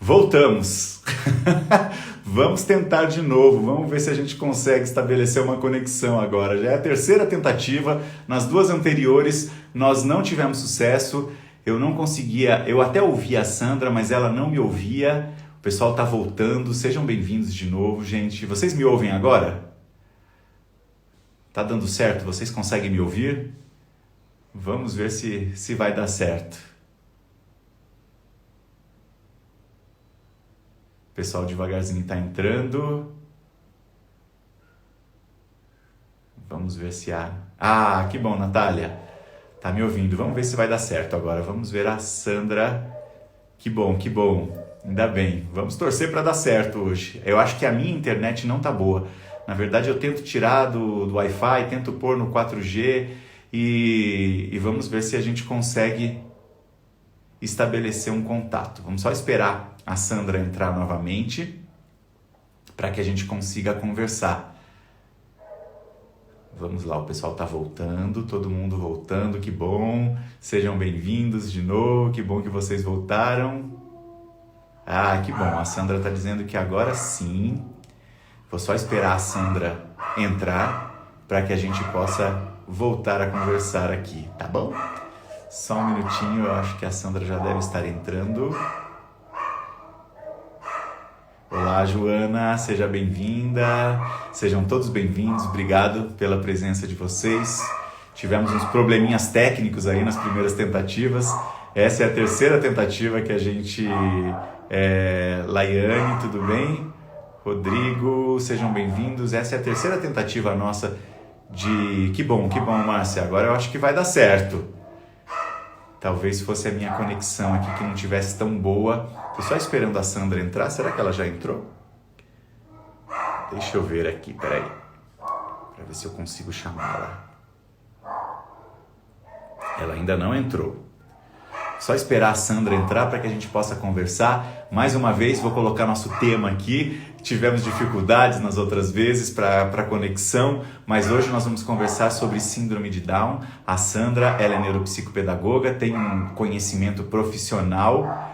Voltamos! Vamos tentar de novo, vamos ver se a gente consegue estabelecer uma conexão agora. Já é a terceira tentativa, nas duas anteriores nós não tivemos sucesso, eu não conseguia, eu até ouvia a Sandra, mas ela não me ouvia. O pessoal está voltando, sejam bem-vindos de novo, gente. Vocês me ouvem agora? Tá dando certo? Vocês conseguem me ouvir? Vamos ver se vai dar certo. O pessoal devagarzinho está entrando. Vamos ver se há... Ah, que bom, Natália. Tá me ouvindo. Vamos ver se vai dar certo agora. Vamos ver a Sandra. Que bom, que bom. Ainda bem. Vamos torcer para dar certo hoje. Eu acho que a minha internet não tá boa. Na verdade, eu tento tirar do Wi-Fi, tento pôr no 4G e vamos ver se a gente consegue estabelecer um contato. Vamos só esperar a Sandra entrar novamente para que a gente consiga conversar. Vamos lá, o pessoal está voltando, todo mundo voltando, que bom. Sejam bem-vindos de novo, que bom que vocês voltaram. Ah, que bom, a Sandra está dizendo que agora sim. Vou só esperar a Sandra entrar para que a gente possa voltar a conversar aqui, tá bom? Só um minutinho, eu acho que a Sandra já deve estar entrando. Olá, Joana, seja bem-vinda. Sejam todos bem-vindos, obrigado pela presença de vocês. Tivemos uns probleminhas técnicos aí nas primeiras tentativas. Essa é a terceira tentativa que a gente... Laiane, tudo bem? Rodrigo, sejam bem-vindos. Essa é a terceira tentativa nossa de... Que bom, Márcia. Agora eu acho que vai dar certo. Talvez fosse a minha conexão aqui que não tivesse tão boa. Tô só esperando a Sandra entrar. Será que ela já entrou? Deixa eu ver aqui, peraí. Para ver se eu consigo chamá-la. Ela ainda não entrou. Só esperar a Sandra entrar para que a gente possa conversar. Mais uma vez, vou colocar nosso tema aqui. Tivemos dificuldades nas outras vezes para conexão, mas hoje nós vamos conversar sobre síndrome de Down. A Sandra, ela é neuropsicopedagoga, tem um conhecimento profissional.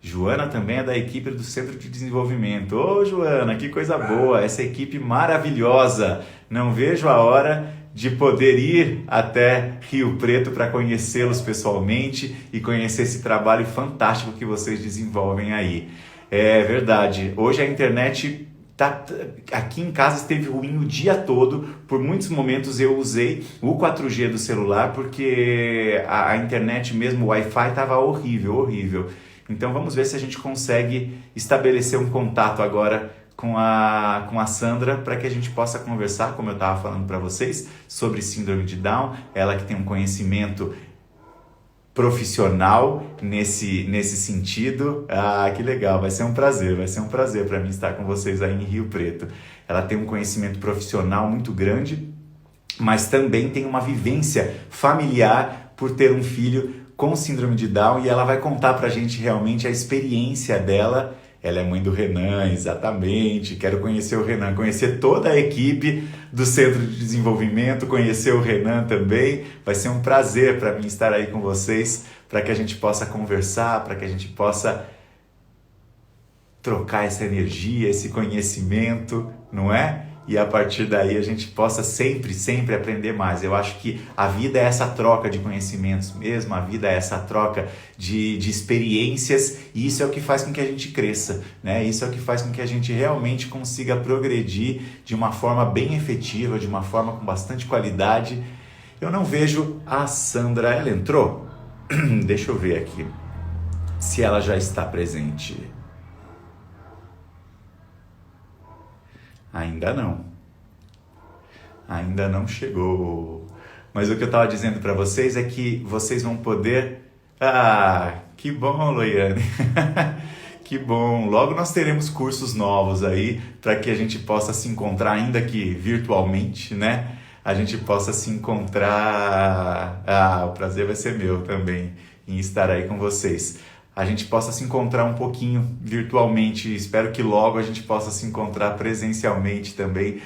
Joana também é da equipe do Centro de Desenvolvimento. Ô, Joana, que coisa boa! Essa equipe maravilhosa! Não vejo a hora de poder ir até Rio Preto para conhecê-los pessoalmente e conhecer esse trabalho fantástico que vocês desenvolvem aí. É verdade, hoje a internet aqui em casa esteve ruim o dia todo. Por muitos momentos eu usei o 4G do celular porque a internet mesmo, o Wi-Fi estava horrível. Então vamos ver se a gente consegue estabelecer um contato agora com a Sandra, para que a gente possa conversar, como eu estava falando para vocês, sobre síndrome de Down. Ela que tem um conhecimento profissional nesse sentido. Ah, que legal, vai ser um prazer para mim estar com vocês aí em Rio Preto. Ela tem um conhecimento profissional muito grande, mas também tem uma vivência familiar por ter um filho com síndrome de Down, e ela vai contar para a gente realmente a experiência dela. Ela é mãe do Renan, exatamente. Quero conhecer o Renan, conhecer toda a equipe do Centro de Desenvolvimento, conhecer o Renan também. Vai ser um prazer para mim estar aí com vocês, para que a gente possa conversar, para que a gente possa trocar essa energia, esse conhecimento, não é? E a partir daí a gente possa sempre aprender mais. Eu acho que a vida é essa troca de conhecimentos mesmo, a vida é essa troca de experiências, e isso é o que faz com que a gente cresça, né? Isso é o que faz com que a gente realmente consiga progredir de uma forma bem efetiva, de uma forma com bastante qualidade. Eu não vejo a Sandra, ela entrou? Deixa eu ver aqui se ela já está presente. Ainda não chegou. Mas o que eu estava dizendo para vocês é que vocês vão poder... Ah, que bom, Loiane. Que bom. Logo nós teremos cursos novos aí para que a gente possa se encontrar, ainda que virtualmente, né? A gente possa se encontrar... Ah, o prazer vai ser meu também em estar aí com vocês. A gente possa se encontrar um pouquinho virtualmente. Espero que logo a gente possa se encontrar presencialmente também,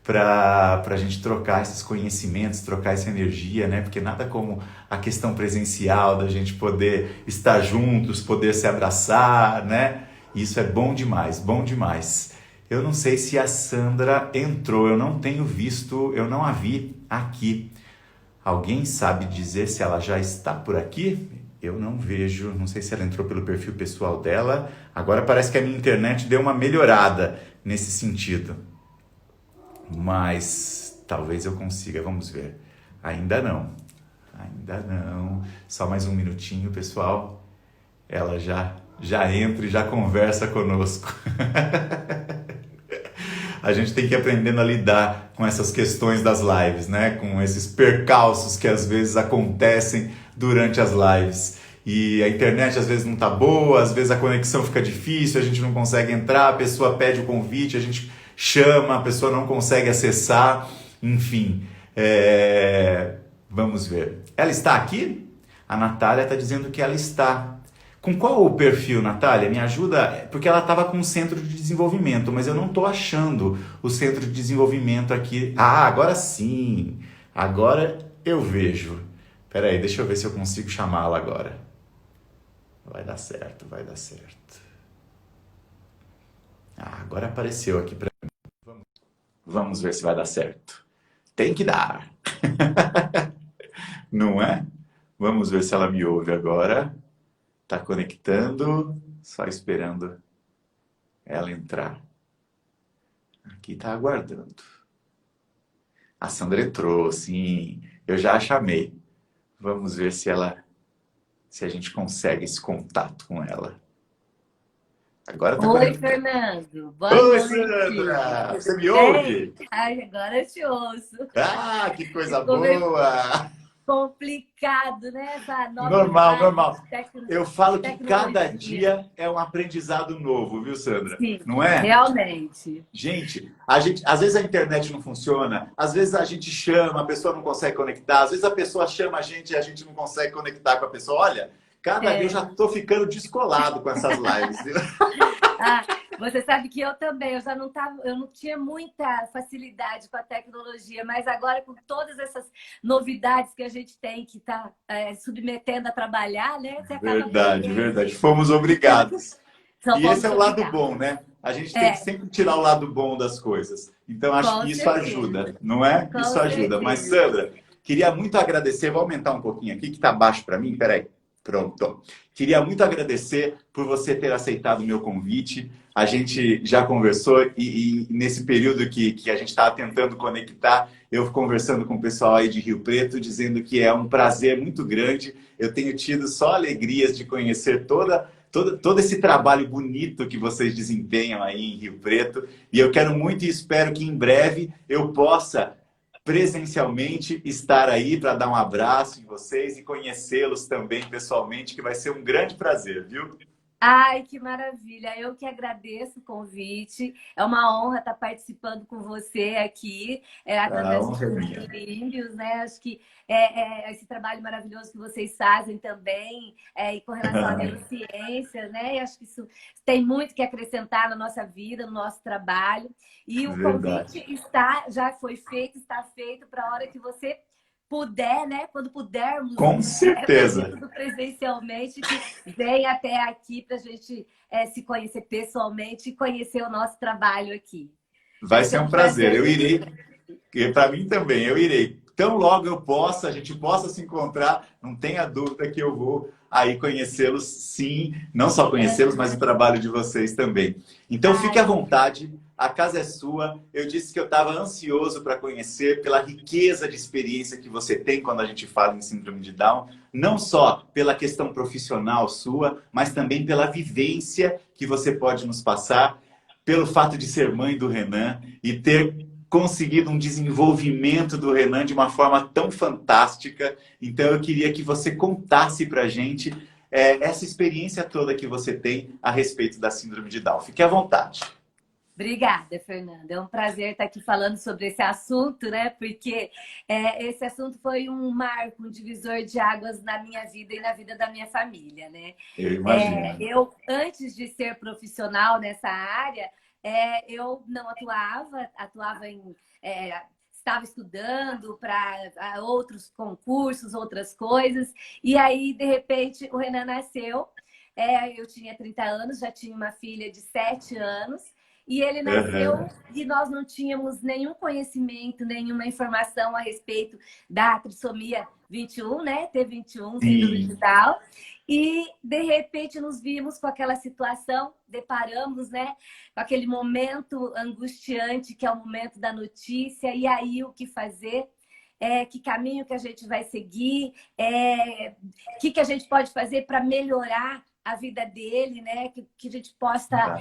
para a gente trocar esses conhecimentos, trocar essa energia, né? Porque nada como a questão presencial, da gente poder estar juntos, poder se abraçar, né? Isso é bom demais, bom demais. Eu não sei se a Sandra entrou, eu não tenho visto, eu não a vi aqui. Alguém sabe dizer se ela já está por aqui? Eu não vejo, não sei se ela entrou pelo perfil pessoal dela. Agora parece que a minha internet deu uma melhorada nesse sentido. Mas talvez eu consiga, vamos ver. Ainda não, ainda não. Só mais um minutinho, pessoal. Ela já entra e já conversa conosco. A gente tem que ir aprendendo a lidar com essas questões das lives, né? Com esses percalços que às vezes acontecem durante as lives. E a internet às vezes não tá boa, às vezes a conexão fica difícil, a gente não consegue entrar, a pessoa pede o convite, a gente chama, a pessoa não consegue acessar, enfim. Vamos ver. Ela está aqui? A Natália está dizendo que ela está. Com qual o perfil, Natália? Me ajuda, porque ela estava com o centro de desenvolvimento, mas eu não estou achando o centro de desenvolvimento aqui. Ah, agora sim! Agora eu vejo. Espera aí, deixa eu ver se eu consigo chamá-la agora. Vai dar certo, vai dar certo. Ah, agora apareceu aqui para mim. Vamos ver se vai dar certo. Tem que dar. Não é? Vamos ver se ela me ouve agora. Tá conectando, só esperando ela entrar. Aqui tá aguardando. A Sandra entrou, sim. Eu já a chamei. Vamos ver se a gente consegue esse contato com ela. Agora tá Oi, conectando. Fernando. Boa Oi, noite. Sandra! Você Tudo me bem? ouve? Ai, agora eu te ouço. Ah, que coisa Ficou meio boa! complicado, né? Essa nova Normal, fase normal. Eu de falo que cada tecnologia. dia é um aprendizado novo, viu, Sandra? Sim, Não é? realmente. Gente, às vezes a internet não funciona, às vezes a gente chama, a pessoa não consegue conectar, às vezes a pessoa chama a gente e a gente não consegue conectar com a pessoa. Olha, cada dia eu já É. tô ficando descolado com essas lives, viu? Ah, você sabe que eu também, eu já não tava, eu não tinha muita facilidade com a tecnologia, mas agora com todas essas novidades que a gente tem que estar submetendo a trabalhar, né? Você acaba Verdade, aprendendo. verdade. Fomos obrigados. Só E esse é fomos o lado obrigados. bom, né? A gente tem que É, sempre tirar o lado bom das coisas. Então, acho com que isso certeza. ajuda, não é? Com Isso ajuda. Mas, certeza. Sandra, queria muito agradecer. Vou aumentar um pouquinho aqui, que está baixo para mim. Peraí. Pronto. Queria muito agradecer por você ter aceitado o meu convite. A gente já conversou e nesse período que a gente estava tentando conectar, eu conversando com o pessoal aí de Rio Preto, dizendo que é um prazer muito grande. Eu tenho tido só alegrias de conhecer todo esse trabalho bonito que vocês desempenham aí em Rio Preto. E eu quero muito e espero que em breve eu possa presencialmente estar aí para dar um abraço em vocês e conhecê-los também pessoalmente, que vai ser um grande prazer, viu? Ai, que maravilha! Eu que agradeço o convite. É uma honra estar participando com você aqui, A através do honra é Clube minha. do Índios, né? Acho que esse trabalho maravilhoso que vocês fazem também, e com relação à neurociência, né? E acho que isso tem muito que acrescentar na nossa vida, no nosso trabalho. E o convite Verdade. já foi feito, está feito para a hora que você puder, né? Quando pudermos Com fazer certeza. tudo presencialmente, que vem até aqui para a gente se conhecer pessoalmente e conhecer o nosso trabalho aqui. Vai Vai ser ser um um prazer. prazer Eu irei. imenso. E para mim também, eu irei. Tão logo eu possa, a gente possa se encontrar, não tenha dúvida que eu vou aí conhecê-los, sim, não só conhecê-los, mas o trabalho de vocês também. Então fique Ai, à vontade, a casa é sua. Eu disse que eu estava ansioso para conhecer pela riqueza de experiência que você tem quando a gente fala em síndrome de Down, não só pela questão profissional sua, mas também pela vivência que você pode nos passar, pelo fato de ser mãe do Renan e ter conseguido um desenvolvimento do Renan de uma forma tão fantástica. Então, eu queria que você contasse para a gente essa experiência toda que você tem a respeito da síndrome de Down. Fique à vontade. obrigada, Fernanda. É um prazer estar aqui falando sobre esse assunto, né? Porque esse assunto foi um marco, um divisor de águas na minha vida e na vida da minha família, né? Eu imagino. Eu, antes de ser profissional nessa área, eu não atuava estava estudando para outros concursos, outras coisas. E aí, de repente, o Renan nasceu. Eu tinha 30 anos, já tinha uma filha de 7 anos. E ele nasceu e nós não tínhamos nenhum conhecimento, nenhuma informação a respeito da trissomia 21, né? T21, síndrome de Down. E, de repente, nos vimos com aquela situação, deparamos, né? Com aquele momento angustiante, que é o momento da notícia. E aí, o que fazer? Que caminho que a gente vai seguir? O que a gente pode fazer para melhorar a vida dele, né? Que a gente possa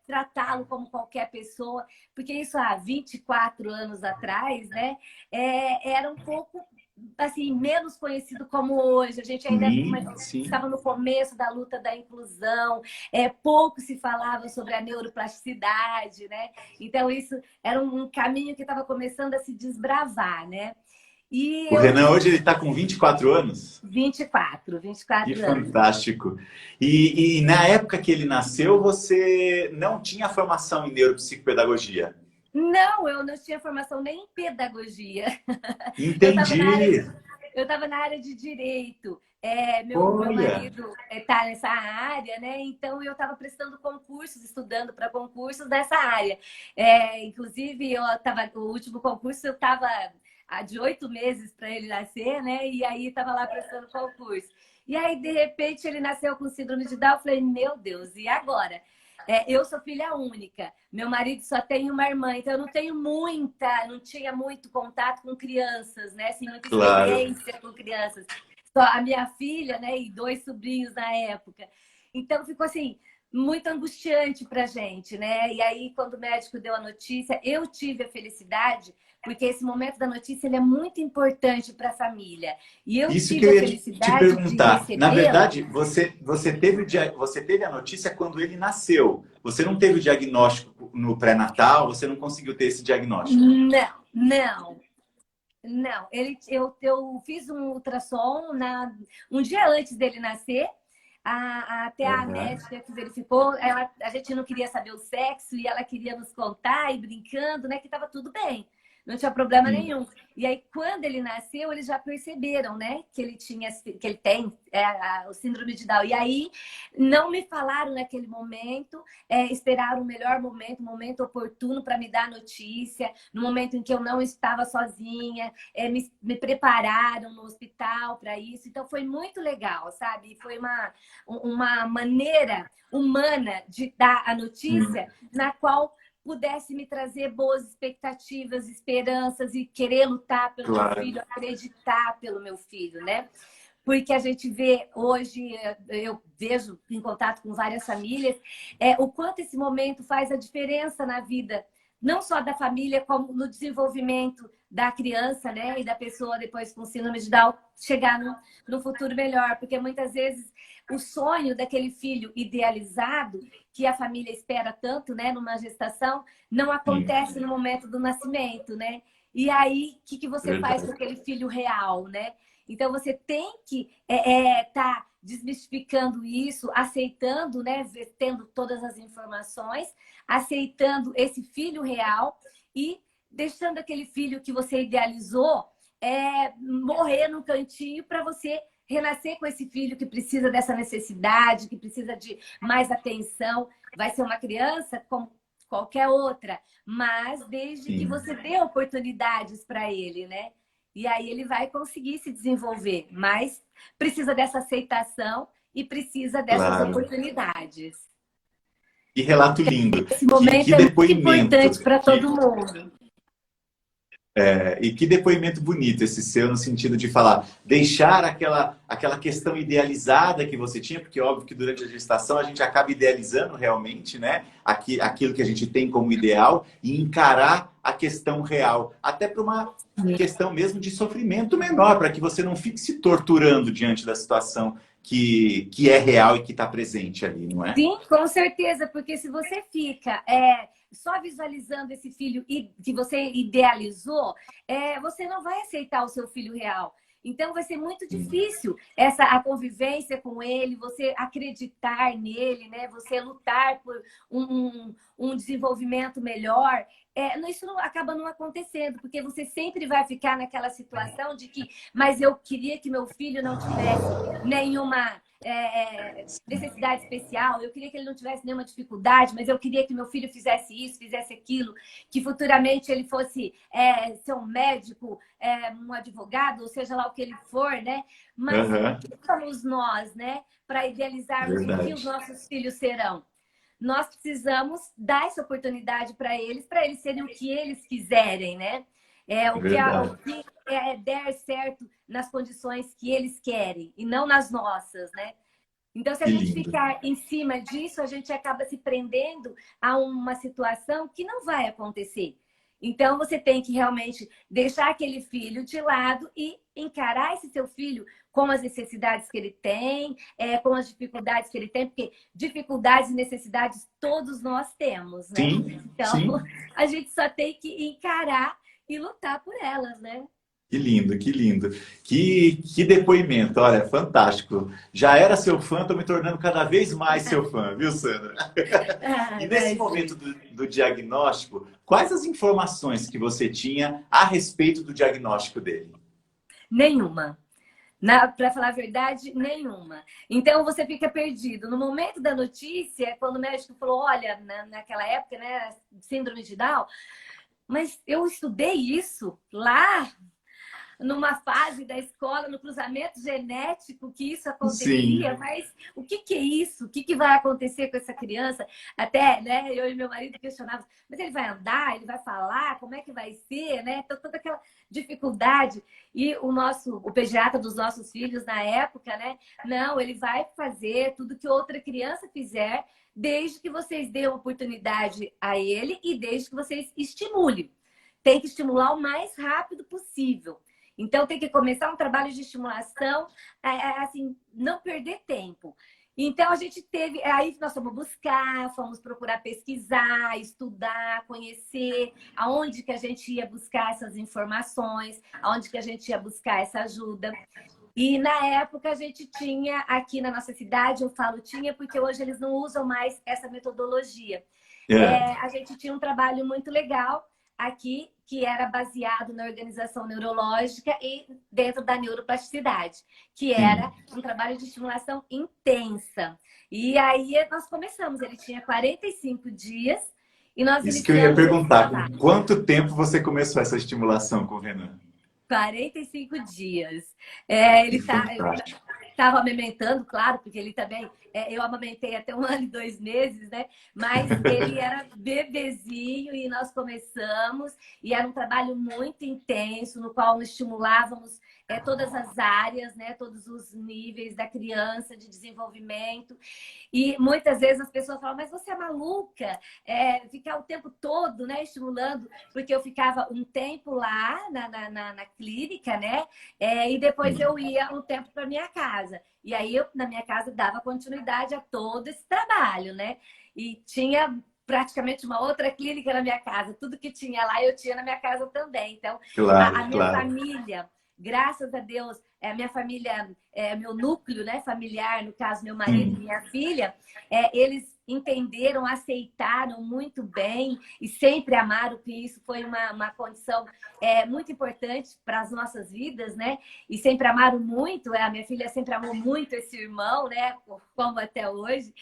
tratá-lo como qualquer pessoa, porque isso há 24 anos atrás, né? Era um pouco assim, menos conhecido como hoje. A gente ainda estava no começo da luta da inclusão, pouco se falava sobre a neuroplasticidade, né? Então, isso era um caminho que estava começando a se desbravar, né? O Renan hoje ele está com 24 anos? 24 que anos. Fantástico. E na época que ele nasceu, você não tinha formação em neuropsicopedagogia? Não, eu não tinha formação nem em pedagogia. Entendi. Eu estava na área de direito. Meu marido está nessa área, né? Então eu estava prestando concursos, estudando para concursos dessa área. Inclusive, o último concurso eu estava de 8 meses para ele nascer, né? E aí estava lá prestando concurso. E aí, de repente, ele nasceu com síndrome de Down. Eu falei, meu Deus, e agora? Eu sou filha única. Meu marido só tem uma irmã, então eu não tinha muito contato com crianças, né? Assim, muita experiência com crianças. Só a minha filha, né? E 2 sobrinhos na época. Então ficou assim, muito angustiante pra gente, né? E aí, quando o médico deu a notícia, eu tive a felicidade, porque esse momento da notícia ele é muito importante para a família. E eu Isso tive que eu a ia te felicidade perguntar. de Na recebê-la. verdade, você teve a notícia quando ele nasceu. Você não teve o diagnóstico no pré-natal, você não conseguiu ter esse diagnóstico. Não. Eu fiz um ultrassom um dia antes dele nascer. Até a médica que verificou, a gente não queria saber o sexo e ela queria nos contar e brincando, né, que estava tudo bem, não tinha problema nenhum. E aí, quando ele nasceu, eles já perceberam, né, que ele tem o síndrome de Down. E aí, não me falaram naquele momento, esperaram o melhor momento, o momento oportuno para me dar a notícia, no momento em que eu não estava sozinha, me prepararam no hospital para isso. Então, foi muito legal, sabe? Foi uma maneira humana de dar a notícia na qual pudesse me trazer boas expectativas, esperanças e querer lutar pelo meu filho, acreditar pelo meu filho, né? Porque a gente vê hoje, eu vejo em contato com várias famílias, o quanto esse momento faz a diferença na vida, não só da família, como no desenvolvimento da criança, né? E da pessoa depois com síndrome de Down chegar no futuro melhor. Porque muitas vezes o sonho daquele filho idealizado, que a família espera tanto, né? Numa gestação, não acontece no momento do nascimento, né? E aí, o que você faz com aquele filho real, né? Então, você tem que tá desmistificando isso, aceitando, né? Tendo todas as informações, aceitando esse filho real e deixando aquele filho que você idealizou morrer no cantinho para você renascer com esse filho que precisa dessa necessidade, que precisa de mais atenção. Vai ser uma criança como qualquer outra, mas desde que você dê oportunidades para ele, né? E aí ele vai conseguir se desenvolver, mas precisa dessa aceitação e precisa dessas oportunidades. Que relato lindo. Esse momento que é muito depoimento. importante para todo mundo. E que depoimento bonito esse seu, no sentido de falar, deixar aquela questão idealizada que você tinha, porque óbvio que durante a gestação a gente acaba idealizando realmente, né, aquilo que a gente tem como ideal e encarar a questão real, até para uma questão mesmo de sofrimento menor, para que você não fique se torturando diante da situação que é real e que está presente ali, não é? Sim, com certeza, porque se você fica só visualizando esse filho que você idealizou, você não vai aceitar o seu filho real. Então vai ser muito difícil a convivência com ele, você acreditar nele, né? Você lutar por um desenvolvimento melhor. Isso acaba não acontecendo, porque você sempre vai ficar naquela situação de que, mas eu queria que meu filho não tivesse nenhuma necessidade especial, eu queria que ele não tivesse nenhuma dificuldade, mas eu queria que meu filho fizesse isso, fizesse aquilo, que futuramente ele fosse ser um médico, um advogado, ou seja lá o que ele for, né? Mas quem somos nós, né? Para idealizarmos o que os nossos filhos serão. Nós precisamos dar essa oportunidade para eles serem o que eles quiserem, né? O que der certo nas condições que eles querem e não nas nossas, né? Então, se a gente ficar em cima disso, a gente acaba se prendendo a uma situação que não vai acontecer. Então, você tem que realmente deixar aquele filho de lado e encarar esse seu filho com as necessidades que ele tem, com as dificuldades que ele tem, porque dificuldades e necessidades todos nós temos, né? Então, a gente só tem que encarar e lutar por elas, né? Que lindo, que lindo. Que depoimento, olha, fantástico. Já era seu fã, estou me tornando cada vez mais seu fã, viu, Sandra? E nesse momento do diagnóstico, quais as informações que você tinha a respeito do diagnóstico dele? Nenhuma. Para falar a verdade, nenhuma. Então, você fica perdido. No momento da notícia, quando o médico falou, olha, naquela época, né, síndrome de Down, mas eu estudei isso lá numa fase da escola, no cruzamento genético, que isso acontecia, mas o que é isso? O que vai acontecer com essa criança? Até, né, eu e meu marido questionávamos, mas ele vai andar, ele vai falar, como é que vai ser, né? Então, toda aquela dificuldade. E o pediatra dos nossos filhos, na época, né? Não, ele vai fazer tudo que outra criança fizer, desde que vocês dêem oportunidade a ele e desde que vocês estimulem. Tem que estimular o mais rápido possível. Então, tem que começar um trabalho de estimulação, assim, não perder tempo. Então, a gente teve... Aí, nós fomos procurar pesquisar, estudar, conhecer aonde que a gente ia buscar essas informações, aonde que a gente ia buscar essa ajuda. E, na época, a gente tinha, aqui na nossa cidade, eu falo tinha, porque hoje eles não usam mais essa metodologia. A gente tinha um trabalho muito legal aqui, que era baseado na organização neurológica e dentro da neuroplasticidade, que era um trabalho de estimulação intensa. E aí nós começamos, ele tinha 45 dias e nós Isso que eu ia perguntar, com quanto tempo você começou essa estimulação com o Renan? 45 dias. Ele estava amamentando, claro, porque ele também... eu amamentei até 1 ano e 2 meses, né? Mas ele era bebezinho e nós começamos. E era um trabalho muito intenso, no qual estimulávamos todas as áreas, né? Todos os níveis da criança, de desenvolvimento. E muitas vezes as pessoas falam, mas você é maluca? Ficar o tempo todo, né? Estimulando, porque eu ficava um tempo lá na clínica, né? E depois eu ia um tempo para minha casa. E aí, eu, na minha casa, dava continuidade a todo esse trabalho, né? E tinha praticamente uma outra clínica na minha casa. Tudo que tinha lá, eu tinha na minha casa também. Então, a minha família, graças a Deus, a minha família, meu núcleo, né, familiar, no caso, meu marido e minha filha, eles entenderam, aceitaram muito bem e sempre amaram, que isso foi uma condição muito importante para as nossas vidas, né? E sempre amaram muito, a minha filha sempre amou muito esse irmão, né? Como até hoje.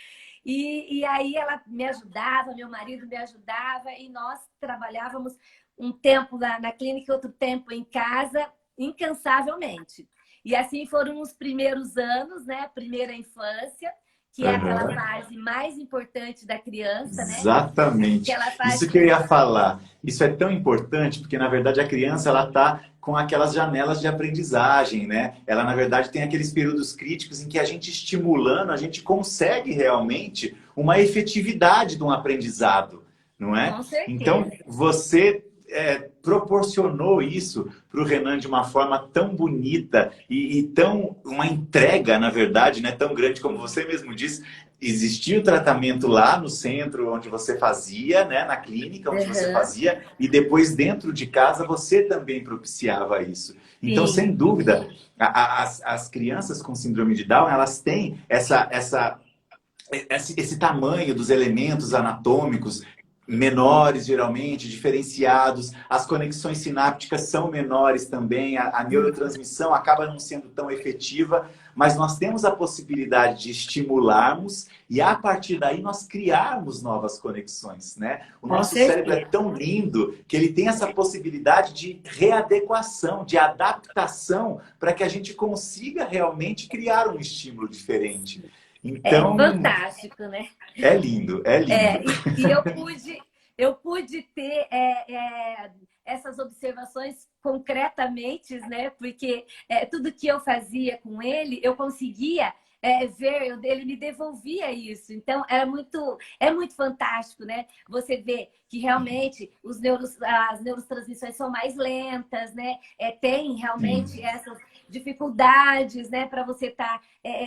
E aí ela me ajudava, meu marido me ajudava e nós trabalhávamos um tempo na clínica e outro tempo em casa, incansavelmente. E assim foram os primeiros anos, né? Primeira infância, que é aquela fase mais importante da criança, né? Exatamente. Isso que eu ia falar. Isso é tão importante, porque, na verdade, a criança ela está com aquelas janelas de aprendizagem, né? Ela, na verdade, tem aqueles períodos críticos em que a gente estimulando, a gente consegue realmente uma efetividade de um aprendizado, não é? Com certeza. Então, você proporcionou isso para o Renan de uma forma tão bonita e tão uma entrega, na verdade, né, tão grande como você mesmo disse. Existia o tratamento lá no centro onde você fazia, né, na clínica onde você fazia, e depois dentro de casa você também propiciava isso. Então, Sim. sem dúvida, as crianças com síndrome de Down, elas têm esse tamanho dos elementos anatômicos menores, geralmente, diferenciados. As conexões sinápticas são menores também. A neurotransmissão acaba não sendo tão efetiva, mas nós temos a possibilidade de estimularmos e, a partir daí, nós criarmos novas conexões, né? O nosso cérebro é tão lindo que ele tem essa possibilidade de readequação, de adaptação, para que a gente consiga realmente criar um estímulo diferente. Então, é fantástico, né? É lindo, é lindo. E eu pude ter essas observações concretamente, né? Porque tudo que eu fazia com ele, eu conseguia ver, ele me devolvia isso. Então, é muito fantástico, né? Você vê que realmente as neurotransmissões são mais lentas, né? Tem realmente essas dificuldades, né? Para você estar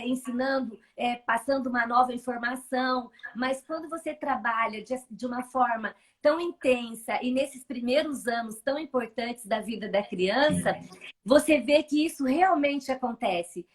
ensinando, passando uma nova informação. Mas quando você trabalha de uma forma tão intensa e nesses primeiros anos tão importantes da vida da criança, você vê que isso realmente acontece.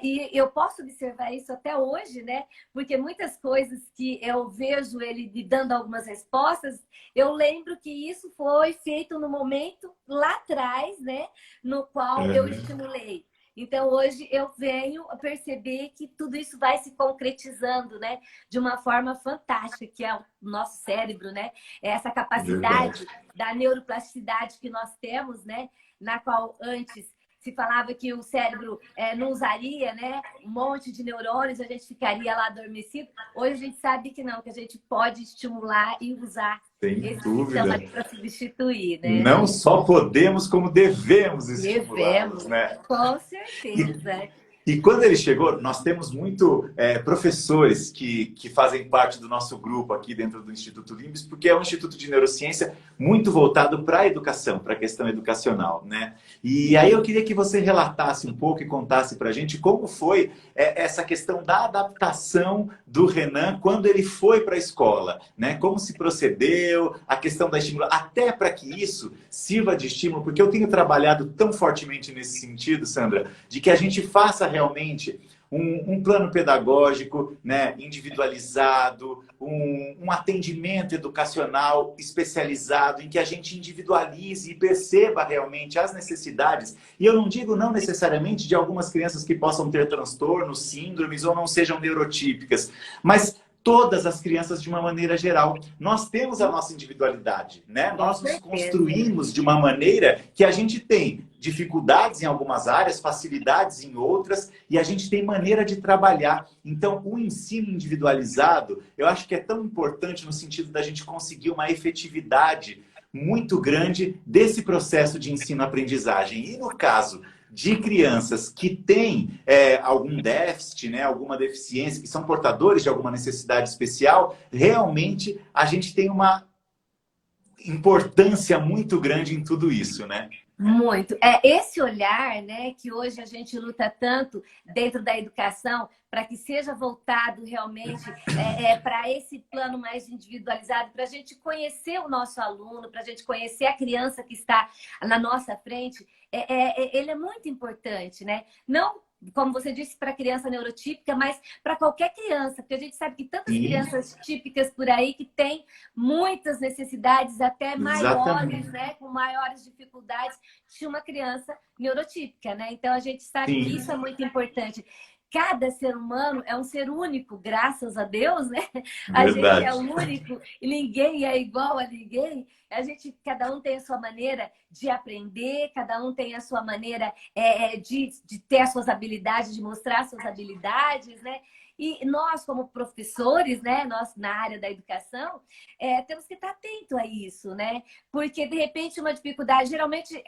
E eu posso observar isso até hoje, né? Porque muitas coisas que eu vejo ele me dando algumas respostas, eu lembro que isso foi feito no momento lá atrás, né? No qual eu estimulei. Então, hoje eu venho a perceber que tudo isso vai se concretizando, né? De uma forma fantástica, que é o nosso cérebro, né? Essa capacidade da neuroplasticidade que nós temos, né? Na qual antes se falava que o cérebro não usaria, né, um monte de neurônios, a gente ficaria lá adormecido. Hoje a gente sabe que não, que a gente pode estimular e usar esse sistema para substituir, né? Não só podemos, como devemos estimulá-los, né? Com certeza. E quando ele chegou, nós temos muito professores que fazem parte do nosso grupo aqui dentro do Instituto Limbis, porque é um instituto de neurociência muito voltado para a educação, para a questão educacional, né? E aí eu queria que você relatasse um pouco e contasse para a gente como foi essa questão da adaptação do Renan quando ele foi para a escola, né? Como se procedeu, a questão da estímulo, até para que isso sirva de estímulo, porque eu tenho trabalhado tão fortemente nesse sentido, Sandra, de que a gente faça realmente um plano pedagógico, né, individualizado, um atendimento educacional especializado, em que a gente individualize e perceba realmente as necessidades. E eu não digo não necessariamente de algumas crianças que possam ter transtornos, síndromes ou não sejam neurotípicas, mas todas as crianças de uma maneira geral. Nós temos a nossa individualidade, né? Nós nos construímos de uma maneira que a gente tem dificuldades em algumas áreas, facilidades em outras, e a gente tem maneira de trabalhar. Então, o ensino individualizado, eu acho que é tão importante no sentido da gente conseguir uma efetividade muito grande desse processo de ensino-aprendizagem. E no caso de crianças que têm algum déficit, né, alguma deficiência, que são portadores de alguma necessidade especial, realmente a gente tem uma importância muito grande em tudo isso, né? Muito. Esse olhar, né, que hoje a gente luta tanto dentro da educação, para que seja voltado realmente para esse plano mais individualizado, para a gente conhecer o nosso aluno, para a gente conhecer a criança que está na nossa frente, ele é muito importante, né? Não, como você disse, para criança neurotípica, mas para qualquer criança, porque a gente sabe que tantas crianças típicas por aí que têm muitas necessidades, até maiores, né, com maiores dificuldades, de uma criança neurotípica, né? Então a gente sabe que isso é muito importante. Cada ser humano é um ser único, graças a Deus, né? A gente é único e ninguém é igual a ninguém. Cada um tem a sua maneira de aprender, cada um tem a sua maneira de ter as suas habilidades, de mostrar as suas habilidades, né? E nós, como professores, né, nós na área da educação, temos que estar atento a isso, né? Porque, de repente, uma dificuldade, geralmente,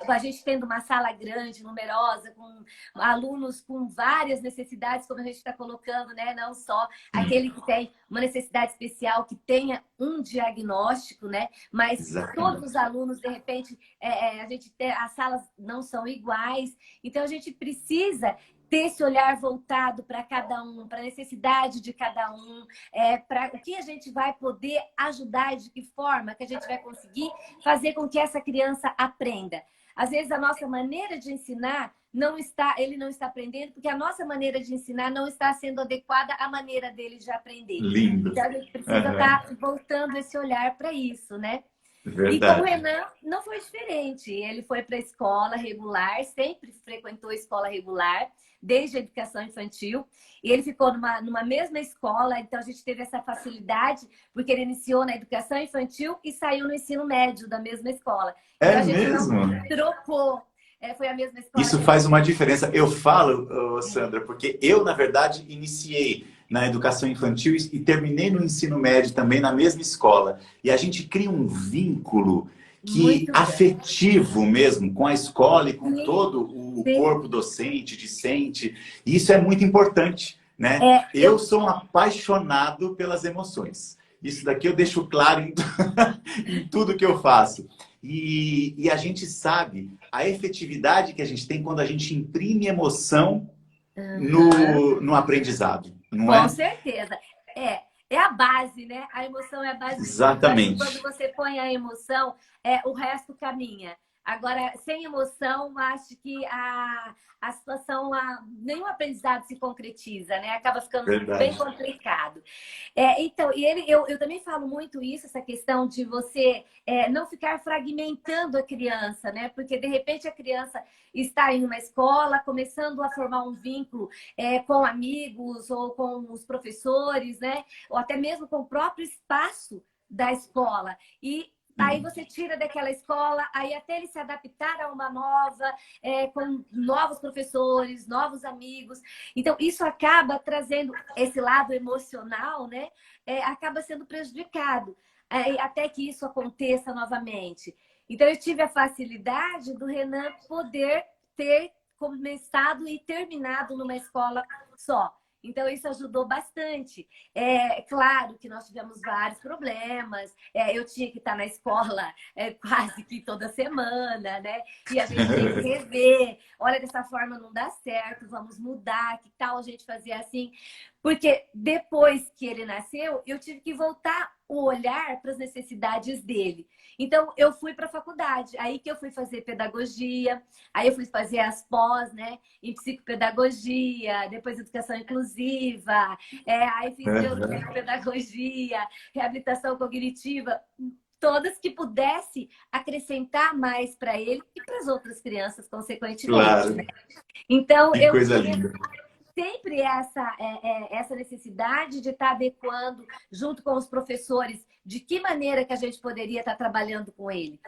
a gente tendo uma sala grande, numerosa, com alunos com várias necessidades, como a gente está colocando, né? Não só aquele que tem uma necessidade especial, que tenha um diagnóstico, né? Mas todos os alunos, de repente, as salas não são iguais. Então, a gente precisa ter esse olhar voltado para cada um, para a necessidade de cada um, para o que a gente vai poder ajudar e de que forma que a gente vai conseguir fazer com que essa criança aprenda. Às vezes a nossa maneira de ensinar ele não está aprendendo, porque a nossa maneira de ensinar não está sendo adequada à maneira dele de aprender. Lindo. Então a gente precisa estar voltando esse olhar para isso, né? Verdade. E com o Renan não foi diferente. Ele foi para a escola regular, sempre frequentou a escola regular, desde a educação infantil. E ele ficou numa mesma escola, então a gente teve essa facilidade, porque ele iniciou na educação infantil e saiu no ensino médio da mesma escola. Então a gente não trocou. Foi a mesma escola. Isso faz uma diferença. Eu falo, Sandra, porque eu, na verdade, iniciei na educação infantil e terminei no ensino médio também na mesma escola. E a gente cria um vínculo afetivo mesmo com a escola e com todo o corpo docente, discente. E isso é muito importante, né? Eu sou um apaixonado pelas emoções. Isso daqui eu deixo claro em tudo que eu faço. E a gente sabe a efetividade que a gente tem quando a gente imprime emoção no aprendizado, não é? Com certeza. É a base, né? A emoção é a base. Exatamente. Quando você põe a emoção, o resto caminha. Agora, sem emoção, acho que a situação, nenhum aprendizado se concretiza, né? Acaba ficando bem complicado. Então, eu também falo muito isso, essa questão de você não ficar fragmentando a criança, né? Porque, de repente, a criança está em uma escola, começando a formar um vínculo com amigos ou com os professores, né? Ou até mesmo com o próprio espaço da escola. E aí você tira daquela escola, aí até ele se adaptar a uma nova, com novos professores, novos amigos. Então, isso acaba trazendo esse lado emocional, né? Acaba sendo prejudicado, até que isso aconteça novamente. Então, eu tive a facilidade do Renan poder ter começado e terminado numa escola só. Então, isso ajudou bastante. Claro que nós tivemos vários problemas. Eu tinha que estar na escola quase que toda semana, né? E a gente tem que rever. Olha, dessa forma não dá certo, vamos mudar. Que tal a gente fazer assim? Porque depois que ele nasceu, eu tive que voltar o olhar para as necessidades dele. Então, eu fui para a faculdade. Aí que eu fui fazer pedagogia, aí eu fui fazer as pós, né? Em psicopedagogia, depois educação inclusiva, aí fiz neuropedagogia, reabilitação cognitiva, todas que pudesse acrescentar mais para ele e para as outras crianças, consequentemente. Claro. Né? Então, que coisa linda. Sempre essa necessidade de estar adequando junto com os professores de que maneira que a gente poderia estar trabalhando com ele.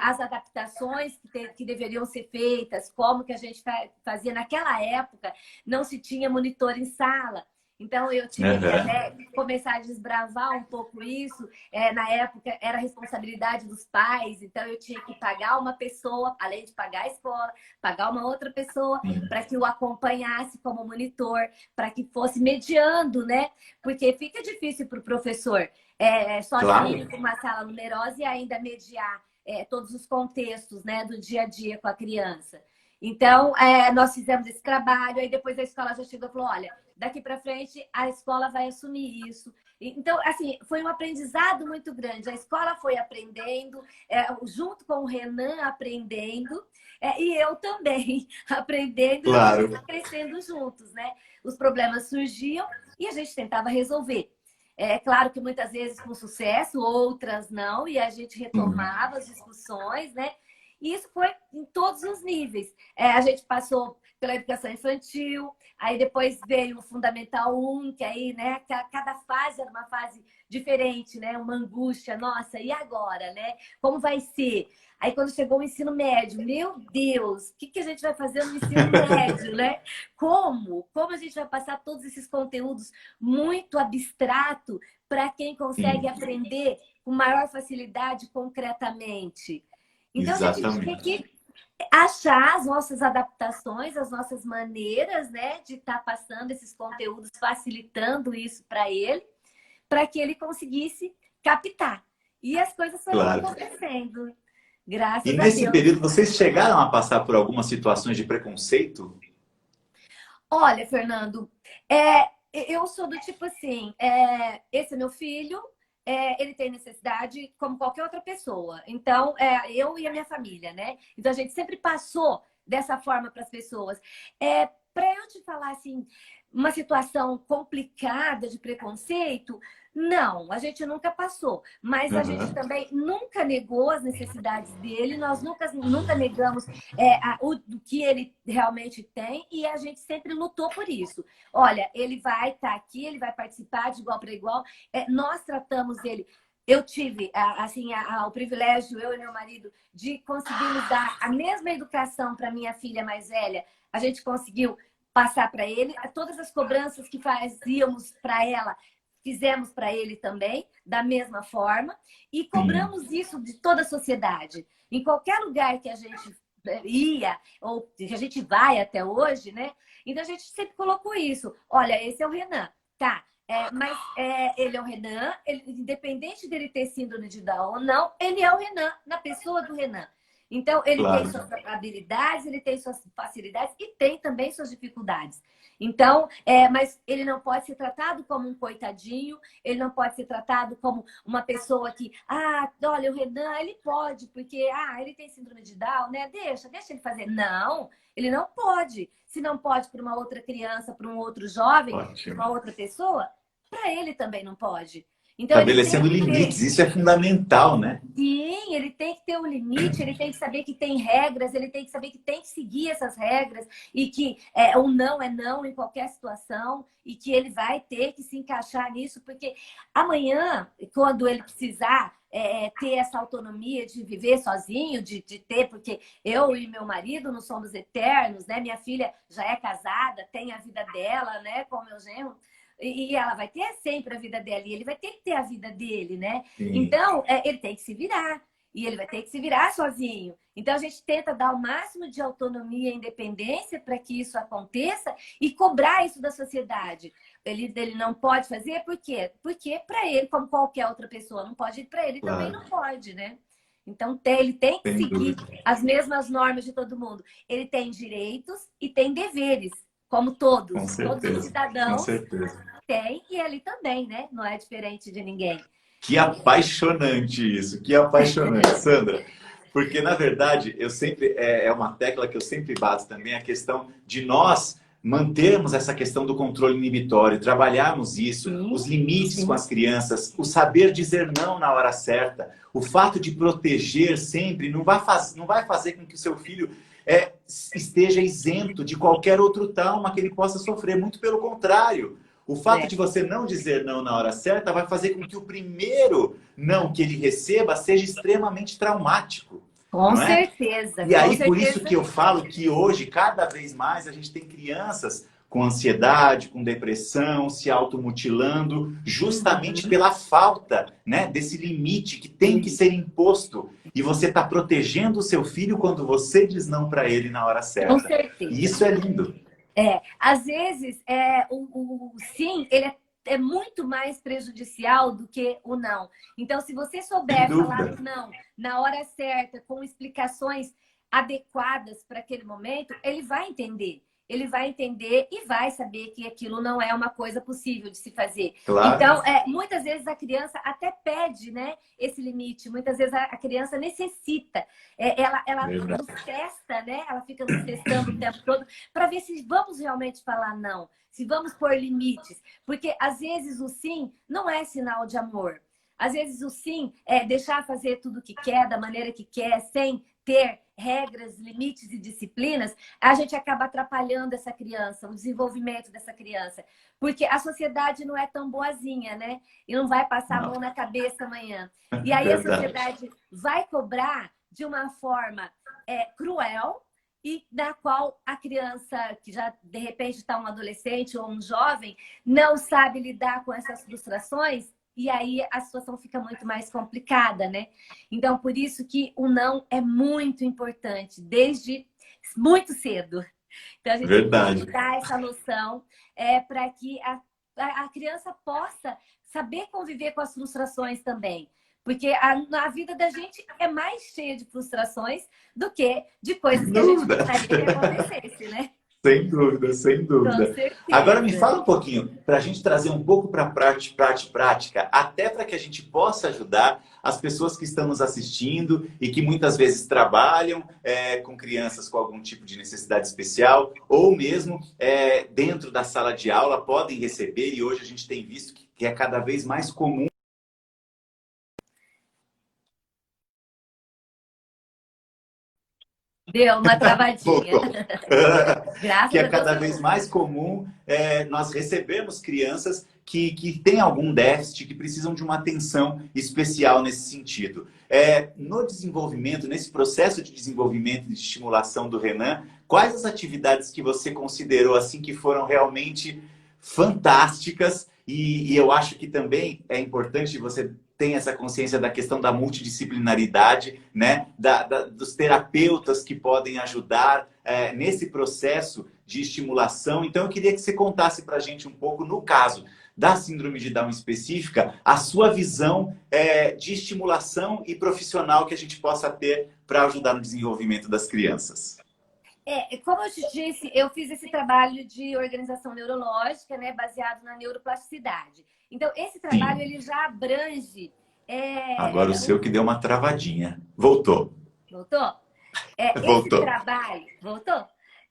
As adaptações que deveriam ser feitas, como que a gente fazia naquela época, não se tinha monitor em sala. Então, eu tive que até começar a desbravar um pouco isso. Na época, era responsabilidade dos pais. Então, eu tinha que pagar uma pessoa, além de pagar a escola, pagar uma outra pessoa para que o acompanhasse como monitor, para que fosse mediando, né? Porque fica difícil para o professor sozinho, com uma sala numerosa e ainda mediar todos os contextos, né, do dia a dia com a criança. Então, nós fizemos esse trabalho, aí depois a escola já chegou e falou, olha, daqui para frente a escola vai assumir isso. Então, assim, foi um aprendizado muito grande. A escola foi aprendendo, junto com o Renan aprendendo, e eu também aprendendo, claro. E crescendo juntos, né? Os problemas surgiam e a gente tentava resolver. Claro que muitas vezes com sucesso, outras não, e a gente retomava as discussões, né? E isso foi em todos os níveis. A gente passou pela educação infantil, aí depois veio o Fundamental 1, que aí, né, cada fase era uma fase diferente, né? Uma angústia, nossa, e agora, né? Como vai ser? Aí quando chegou o ensino médio, meu Deus, o que a gente vai fazer no ensino médio, né? Como? Como a gente vai passar todos esses conteúdos muito abstrato para quem consegue aprender com maior facilidade concretamente? Então a gente tem que achar as nossas adaptações, as nossas maneiras, né, de estar passando esses conteúdos, facilitando isso para que ele conseguisse captar. E as coisas foram acontecendo. Graças a Deus. E nesse período, vocês chegaram a passar por algumas situações de preconceito? Olha, Fernando, eu sou do tipo assim, esse é meu filho, ele tem necessidade como qualquer outra pessoa. Então, eu e a minha família, né? Então, a gente sempre passou dessa forma para as pessoas. Para eu te falar assim, uma situação complicada de preconceito, não, a gente nunca passou. Mas a gente também nunca negou as necessidades dele, nós nunca negamos o que ele realmente tem e a gente sempre lutou por isso. Olha, ele vai estar aqui, ele vai participar de igual para igual. Nós tratamos ele. Eu tive assim, o privilégio, eu e meu marido, de conseguirmos dar a mesma educação para minha filha mais velha. A gente conseguiu passar para ele todas as cobranças que fazíamos para ela, fizemos para ele também, da mesma forma, e cobramos isso de toda a sociedade. Em qualquer lugar que a gente ia, ou que a gente vai até hoje, né? Então a gente sempre colocou isso. Olha, esse é o Renan, tá? Mas ele é o Renan, independente dele ter síndrome de Down ou não, ele é o Renan, na pessoa do Renan. Então, ele tem suas habilidades, ele tem suas facilidades e tem também suas dificuldades. Então, mas ele não pode ser tratado como um coitadinho, ele não pode ser tratado como uma pessoa que, olha, o Renan, ele pode, porque, ele tem síndrome de Down, né? Deixa ele fazer. Não, ele não pode. Se não pode para uma outra criança, para um outro jovem, para uma outra pessoa, para ele também não pode. Então, estabelecendo limites, isso é fundamental, né? Sim, ele tem que ter um limite, ele tem que saber que tem regras, ele tem que saber que tem que seguir essas regras e que o não é não em qualquer situação e que ele vai ter que se encaixar nisso, porque amanhã, quando ele precisar ter essa autonomia de viver sozinho, de ter, porque eu e meu marido não somos eternos, né? Minha filha já é casada, tem a vida dela, né, com o meu genro. E ela vai ter sempre a vida dela e ele vai ter que ter a vida dele, né? Sim. Então, ele tem que se virar. E ele vai ter que se virar sozinho. Então, a gente tenta dar o máximo de autonomia e independência para que isso aconteça e cobrar isso da sociedade. Ele não pode fazer, por quê? Porque para ele, como qualquer outra pessoa não pode ir, para ele também não pode, né? Então, ele tem que seguir as mesmas normas de todo mundo. Ele tem direitos e tem deveres, como todos. Com certeza, todos os cidadãos. Com certeza. Tem, e ele também, né? Não é diferente de ninguém. Que apaixonante isso, que apaixonante, Sandra. Porque, na verdade, eu sempre é uma tecla que eu sempre bato também, a questão de nós mantermos essa questão do controle inibitório, trabalharmos isso, os limites com as crianças, o saber dizer não na hora certa, o fato de proteger sempre não vai fazer com que o seu filho esteja isento de qualquer outro trauma que ele possa sofrer, muito pelo contrário. O fato de você não dizer não na hora certa vai fazer com que o primeiro não que ele receba seja extremamente traumático. Com certeza. E aí, por isso que eu falo que hoje, cada vez mais, a gente tem crianças com ansiedade, com depressão, se automutilando, justamente pela falta, né, desse limite que tem que ser imposto. E você está protegendo o seu filho quando você diz não para ele na hora certa. Com certeza. E isso é lindo. Às vezes, o sim, ele é muito mais prejudicial do que o não. Então, se você souber falar não na hora certa, com explicações adequadas para aquele momento, ele vai entender. Ele vai entender e vai saber que aquilo não é uma coisa possível de se fazer. Claro. Então, muitas vezes a criança até pede, né, esse limite. Muitas vezes a criança necessita. Ela nos testa, né? Ela fica nos testando o tempo todo para ver se vamos realmente falar não. Se vamos pôr limites. Porque, às vezes, o sim não é sinal de amor. Às vezes, o sim é deixar fazer tudo o que quer, da maneira que quer, sem ter regras, limites e disciplinas, a gente acaba atrapalhando essa criança, o desenvolvimento dessa criança. Porque a sociedade não é tão boazinha, né? E não vai passar a Não, mão na cabeça amanhã. E aí a verdade. sociedade vai cobrar de uma forma cruel e na qual a criança, que já de repente está um adolescente ou um jovem, não sabe lidar com essas frustrações. E aí a situação fica muito mais complicada, né? Então, por isso que o não é muito importante, desde muito cedo. Então, a gente tem que Verdade. dar essa noção para que a criança possa saber conviver com as frustrações também. Porque a vida da gente é mais cheia de frustrações do que de Sem coisas que a gente dúvida. gostaria que acontecesse, né? Sem dúvida, sem Com dúvida. Agora me certeza. fala um pouquinho, para a gente trazer um pouco para a prática, até para que a gente possa ajudar as pessoas que estão nos assistindo e que muitas vezes trabalham com crianças com algum tipo de necessidade especial, ou mesmo dentro da sala de aula podem receber, e hoje a gente tem visto que é cada vez mais comum. Deu uma travadinha. Voltou. Que Graças é a Deus cada foi vez bom. mais comum nós recebemos crianças que têm algum déficit, que precisam de uma atenção especial nesse sentido. No desenvolvimento, nesse processo de desenvolvimento e de estimulação do Renan, quais as atividades que você considerou assim que foram realmente fantásticas? E eu acho que também é importante você ter essa consciência da questão da multidisciplinaridade, né? Dos terapeutas que podem ajudar nesse processo de estimulação. Então, eu queria que você contasse para a gente um pouco, no caso da síndrome de Down específica, a sua visão de estimulação e profissional que a gente possa ter para ajudar no desenvolvimento das crianças. Como eu te disse, eu fiz esse trabalho de organização neurológica, né, baseado na neuroplasticidade. Então, esse trabalho Sim. ele já abrange. Agora o seu que deu uma travadinha. Voltou. Voltou? Esse Voltou. trabalho. Voltou?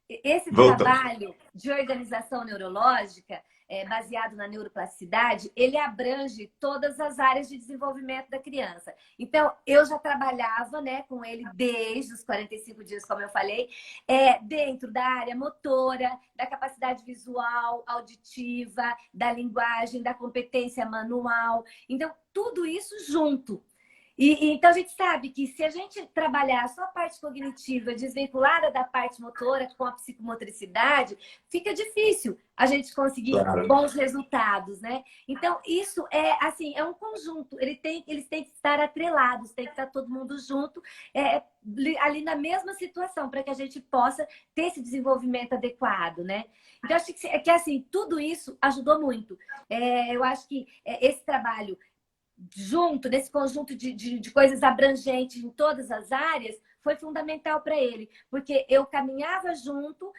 Esse Voltou. trabalho de organização neurológica, baseado na neuroplasticidade, ele abrange todas as áreas de desenvolvimento da criança. Então, eu já trabalhava, né, com ele desde os 45 dias, como eu falei, dentro da área motora, da capacidade visual, auditiva, da linguagem, da competência manual. Então, tudo isso junto. Então, a gente sabe que se a gente trabalhar só a parte cognitiva desvinculada da parte motora com a psicomotricidade, fica difícil a gente conseguir Claro. bons resultados, né? Então, isso assim, é um conjunto. Eles têm que estar atrelados, tem que estar todo mundo junto, ali na mesma situação, para que a gente possa ter esse desenvolvimento adequado, né? Então, acho que assim, tudo isso ajudou muito. Eu acho que esse trabalho junto, nesse conjunto de coisas abrangentes em todas as áreas, foi fundamental para ele, porque eu caminhava junto,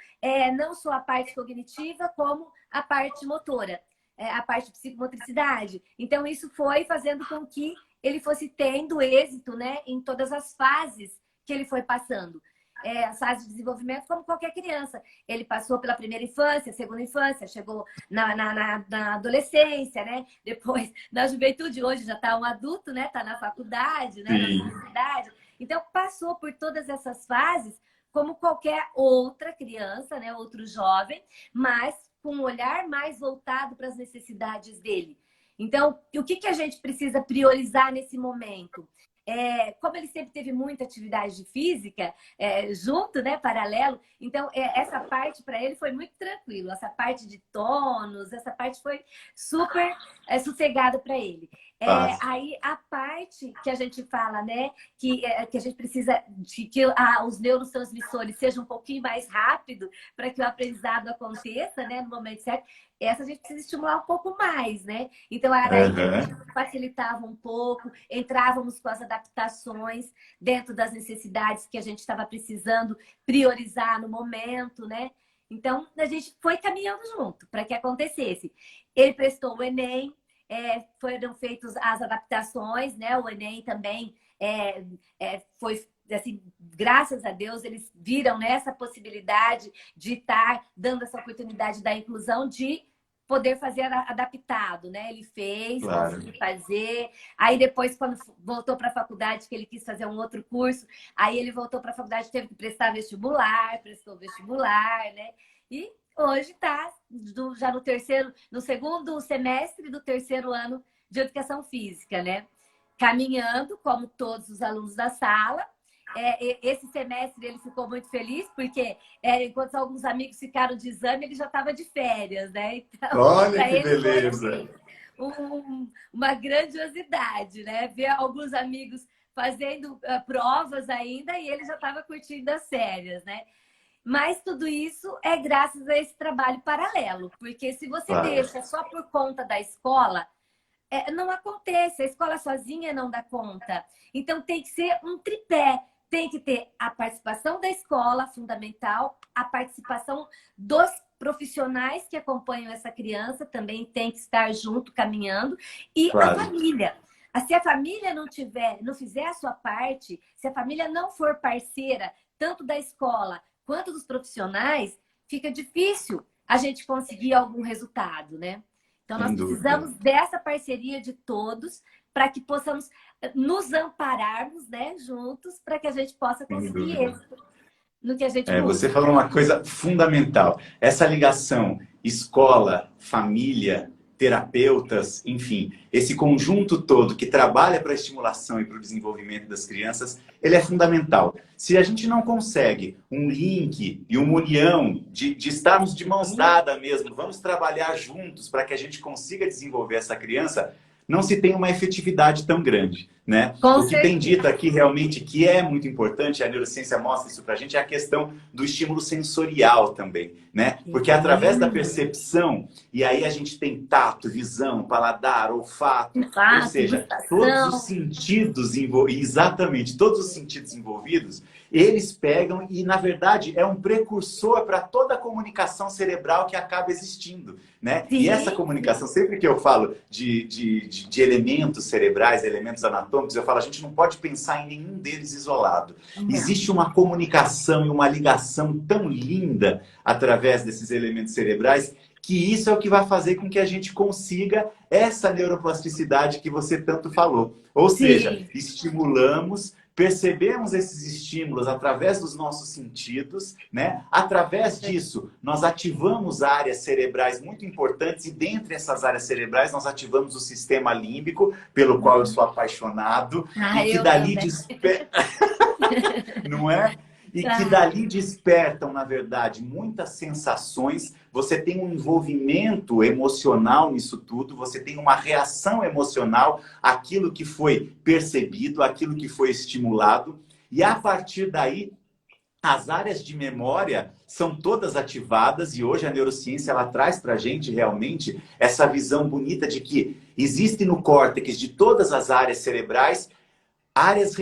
não só a parte cognitiva, como a parte motora, a parte de psicomotricidade. Então, isso foi fazendo com que ele fosse tendo êxito, né, em todas as fases que ele foi passando. As fases de desenvolvimento, como qualquer criança. Ele passou pela primeira infância, segunda infância, chegou na adolescência, né? Depois na juventude, hoje já está um adulto, né? Está na faculdade, né? Na Sim. universidade. Então, passou por todas essas fases, como qualquer outra criança, né? Outro jovem, mas com um olhar mais voltado para as necessidades dele. Então, o que a gente precisa priorizar nesse momento? Como ele sempre teve muita atividade física junto, né, paralelo, então essa parte para ele foi muito tranquilo, essa parte de tônus, essa parte foi super sossegada para ele. Aí a parte que a gente fala, né, que a gente precisa de que os neurotransmissores sejam um pouquinho mais rápido para que o aprendizado aconteça, né, no momento certo. Essa a gente precisa estimular um pouco mais, né? Então, era aí que a gente facilitava um pouco, entrávamos com as adaptações dentro das necessidades que a gente estava precisando priorizar no momento, né? Então, a gente foi caminhando junto para que acontecesse. Ele prestou o Enem, foram feitas as adaptações, né? O Enem também foi... Assim, graças a Deus, eles viram nessa possibilidade de estar dando essa oportunidade da inclusão, de poder fazer adaptado, né? Ele fez, Claro. conseguiu fazer. Aí depois, quando voltou para a faculdade, que ele quis fazer um outro curso, aí ele voltou para a faculdade, teve que prestar vestibular, prestou vestibular, né? E hoje está já no segundo semestre do terceiro ano de educação física, né? Caminhando, como todos os alunos da sala. Esse semestre ele ficou muito feliz, porque enquanto alguns amigos ficaram de exame, ele já estava de férias, né? Então, Olha para que ele foi beleza! assim, uma grandiosidade, né? Ver alguns amigos fazendo provas ainda e ele já estava curtindo as férias, né? Mas tudo isso é graças a esse trabalho paralelo, porque se você Claro. deixa só por conta da escola, não acontece, a escola sozinha não dá conta. Então tem que ser um tripé, tem que ter a participação da escola, fundamental, a participação dos profissionais que acompanham essa criança, também tem que estar junto, caminhando, e Claro. a família. Se a família não fizer a sua parte, se a família não for parceira, tanto da escola quanto dos profissionais, fica difícil a gente conseguir algum resultado, né? Então, nós precisamos dessa parceria de todos para que possamos nos ampararmos, né, juntos, para que a gente possa conseguir êxito no que a gente busca. Você falou uma coisa fundamental. Essa ligação escola, família, terapeutas, enfim, esse conjunto todo que trabalha para a estimulação e para o desenvolvimento das crianças, ele é fundamental. Se a gente não consegue um link e uma união de estarmos de mãos dadas mesmo, vamos trabalhar juntos para que a gente consiga desenvolver essa criança, não se tem uma efetividade tão grande, né? O que tem dito aqui realmente que é muito importante, a neurociência mostra isso pra gente, é a questão do estímulo sensorial também, né? Porque através da percepção, e aí a gente tem tato, visão, paladar, olfato, ou seja, todos os sentidos exatamente, todos os sentidos envolvidos, eles pegam e, na verdade, é um precursor para toda a comunicação cerebral que acaba existindo, né? E essa comunicação, sempre que eu falo de elementos cerebrais, elementos anatômicos, eu falo, a gente não pode pensar em nenhum deles isolado. Existe uma comunicação e uma ligação tão linda através desses elementos cerebrais que isso é o que vai fazer com que a gente consiga essa neuroplasticidade que você tanto falou. Ou seja, estimulamos, percebemos esses estímulos através dos nossos sentidos, né? Através disso, nós ativamos áreas cerebrais muito importantes e dentre essas áreas cerebrais nós ativamos o sistema límbico, pelo qual eu sou apaixonado, e que dali desperta... Não é? E que dali despertam, na verdade, muitas sensações. Você tem um envolvimento emocional nisso tudo, você tem uma reação emocional àquilo que foi percebido, àquilo que foi estimulado. E a partir daí, as áreas de memória são todas ativadas e hoje a neurociência ela traz para a gente realmente essa visão bonita de que existe no córtex de todas as áreas cerebrais áreas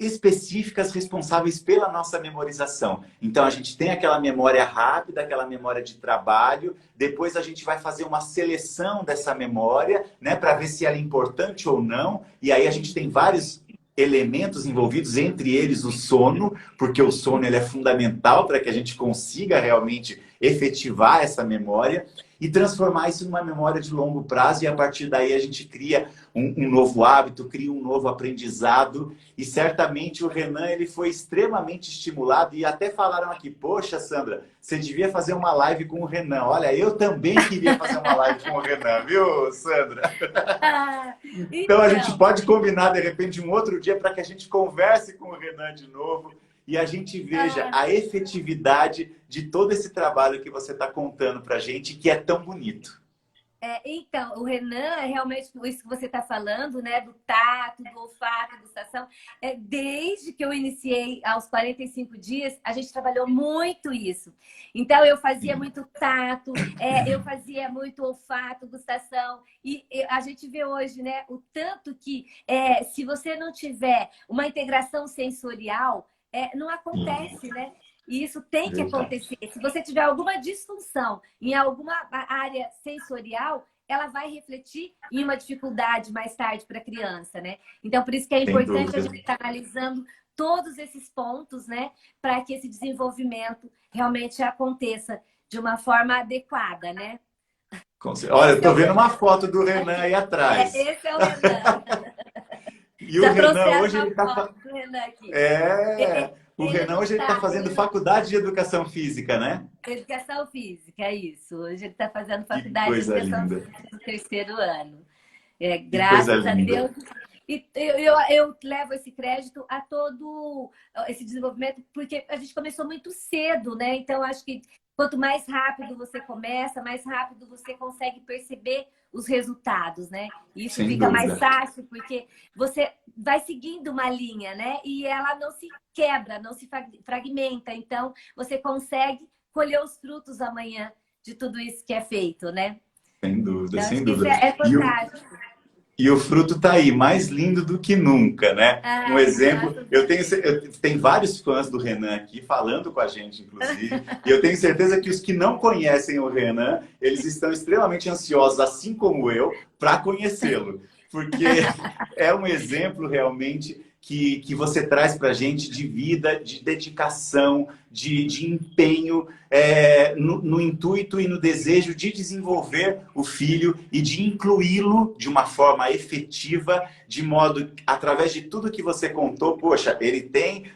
específicas responsáveis pela nossa memorização. Então, a gente tem aquela memória rápida, aquela memória de trabalho, depois a gente vai fazer uma seleção dessa memória, né, para ver se ela é importante ou não, e aí a gente tem vários elementos envolvidos, entre eles o sono, porque o sono ele é fundamental para que a gente consiga realmente efetivar essa memória e transformar isso numa memória de longo prazo, e a partir daí a gente cria um novo hábito, cria um novo aprendizado, e certamente o Renan ele foi extremamente estimulado, e até falaram aqui, poxa Sandra, você devia fazer uma live com o Renan. Olha, eu também queria fazer uma live com o Renan, viu Sandra? Então a gente pode combinar de repente um outro dia para que a gente converse com o Renan de novo, e a gente veja a efetividade de todo esse trabalho que você está contando para a gente, que é tão bonito. Então, o Renan é realmente isso que você está falando, né? Do tato, do olfato, gustação. Desde que eu iniciei aos 45 dias, a gente trabalhou muito isso. Então, eu fazia muito tato, eu fazia muito olfato, gustação. E a gente vê hoje, né? O tanto que se você não tiver uma integração sensorial, não acontece, né? E isso tem que acontecer. Se você tiver alguma disfunção em alguma área sensorial, ela vai refletir em uma dificuldade mais tarde para a criança, né? Então, por isso que é importante a gente estar analisando todos esses pontos, né? Para que esse desenvolvimento realmente aconteça de uma forma adequada, né? Olha, eu Esse é tô o vendo Renan. uma foto do Renan aí atrás. Esse é o Renan. E o Já Renan trouxeram hoje uma ele tá foto do Renan aqui. o Ele Renan não hoje ele tá tá, fazendo faculdade de educação física, né? educação física, é isso. Hoje ele está fazendo Que faculdade de coisa educação linda. física no terceiro ano. Que coisa Graças a linda. Deus. E eu levo esse crédito a todo esse desenvolvimento, porque a gente começou muito cedo, né? Então, acho que quanto mais rápido você começa, mais rápido você consegue perceber os resultados, né? E isso Sem fica mais dúvida. fácil, porque você vai seguindo uma linha, né? E ela não se quebra, não se fragmenta. Então, você consegue colher os frutos amanhã de tudo isso que é feito, né? Sem dúvida, Então, acho sem que isso dúvida. é E o, fantástico. E o fruto está aí, mais lindo do que nunca, né? Um Ai, exemplo, graças a Deus. eu tenho vários fãs do Renan aqui, falando com a gente, inclusive, e eu tenho certeza que os que não conhecem o Renan, eles estão extremamente ansiosos, assim como eu, para conhecê-lo. Porque é um exemplo realmente que você traz para a gente de vida, de dedicação, de empenho, no intuito e no desejo de desenvolver o filho e de incluí-lo de uma forma efetiva, de modo, através de tudo que você contou, poxa, ele tem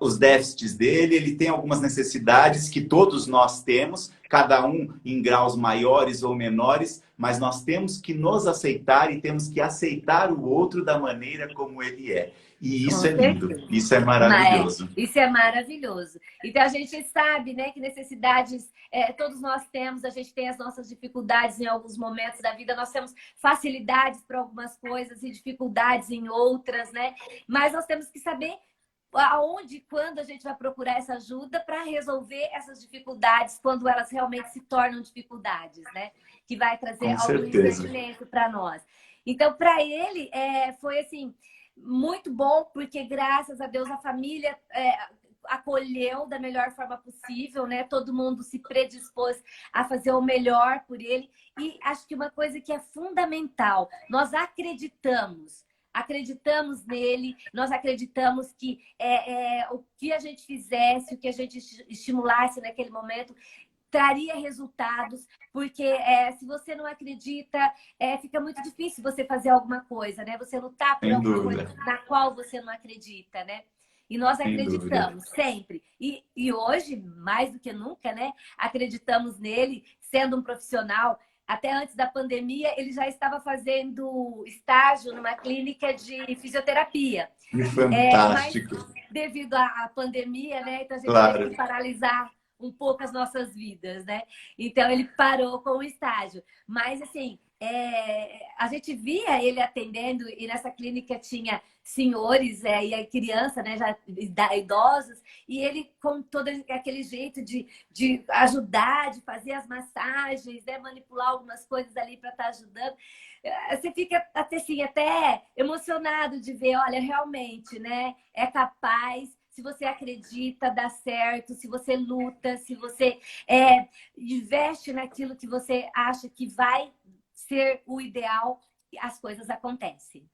os déficits dele, ele tem algumas necessidades que todos nós temos, cada um em graus maiores ou menores, mas nós temos que nos aceitar e temos que aceitar o outro da maneira como ele é. E Com isso é lindo, certeza. isso é maravilhoso. Isso é maravilhoso. Então, a gente sabe, né, que necessidades todos nós temos, a gente tem as nossas dificuldades em alguns momentos da vida, nós temos facilidades para algumas coisas e dificuldades em outras, né? Mas nós temos que saber aonde e quando a gente vai procurar essa ajuda para resolver essas dificuldades, quando elas realmente se tornam dificuldades, né? Que vai trazer Com algum certeza. investimento para nós. Então, para ele, foi assim, muito bom, porque graças a Deus a família acolheu da melhor forma possível, né? Todo mundo se predispôs a fazer o melhor por ele. E acho que uma coisa que é fundamental, nós acreditamos nele, nós acreditamos que o que a gente fizesse, o que a gente estimulasse naquele momento, traria resultados, porque se você não acredita, fica muito difícil você fazer alguma coisa, né? Você lutar por Sem alguma coisa dúvida, na qual você não acredita, né? E nós sem dúvida. acreditamos sempre. E hoje, mais do que nunca, né? Acreditamos nele, sendo um profissional. Até antes da pandemia, ele já estava fazendo estágio numa clínica de fisioterapia. Que Mas fantástico. devido à pandemia, né? Então a gente teve Claro, que paralisar um pouco as nossas vidas, né? Então ele parou com o estágio. Mas assim, a gente via ele atendendo e nessa clínica tinha senhores e a criança, né? Já idosos, e ele com todo aquele jeito de ajudar, de fazer as massagens, né? Manipular algumas coisas ali para estar ajudando. Você fica até, assim, até emocionado de ver, olha, realmente, né? É capaz, se você acredita, dá certo, se você luta, se você investe naquilo que você acha que vai ser o ideal, as coisas acontecem.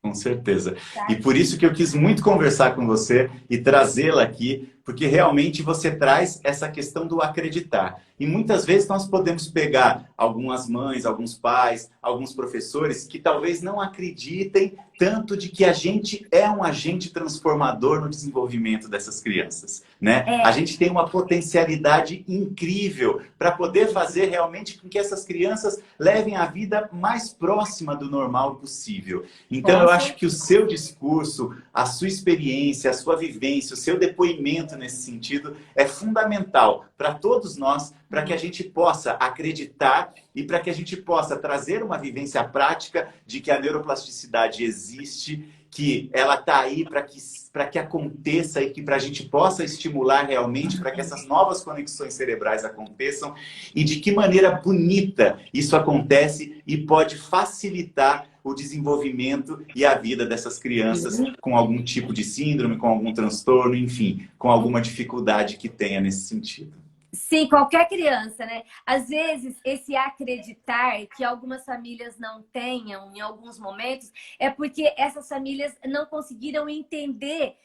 com certeza. E Tá? por isso que eu quis muito conversar com você e trazê-la aqui, porque realmente você traz essa questão do acreditar. E muitas vezes nós podemos pegar algumas mães, alguns pais, alguns professores que talvez não acreditem tanto de que a gente é um agente transformador no desenvolvimento dessas crianças, né? A gente tem uma potencialidade incrível para poder fazer realmente com que essas crianças levem a vida mais próxima do normal possível. Então, eu acho que o seu discurso, a sua experiência, a sua vivência, o seu depoimento nesse sentido é fundamental para todos nós, para que a gente possa acreditar e para que a gente possa trazer uma vivência prática de que a neuroplasticidade existe, que ela está aí para que aconteça e que para a gente possa estimular realmente para que essas novas conexões cerebrais aconteçam e de que maneira bonita isso acontece e pode facilitar o desenvolvimento e a vida dessas crianças com algum tipo de síndrome, com algum transtorno, enfim, com alguma dificuldade que tenha nesse sentido. Sim, qualquer criança, né? Às vezes, esse acreditar que algumas famílias não tenham em alguns momentos é porque essas famílias não conseguiram entender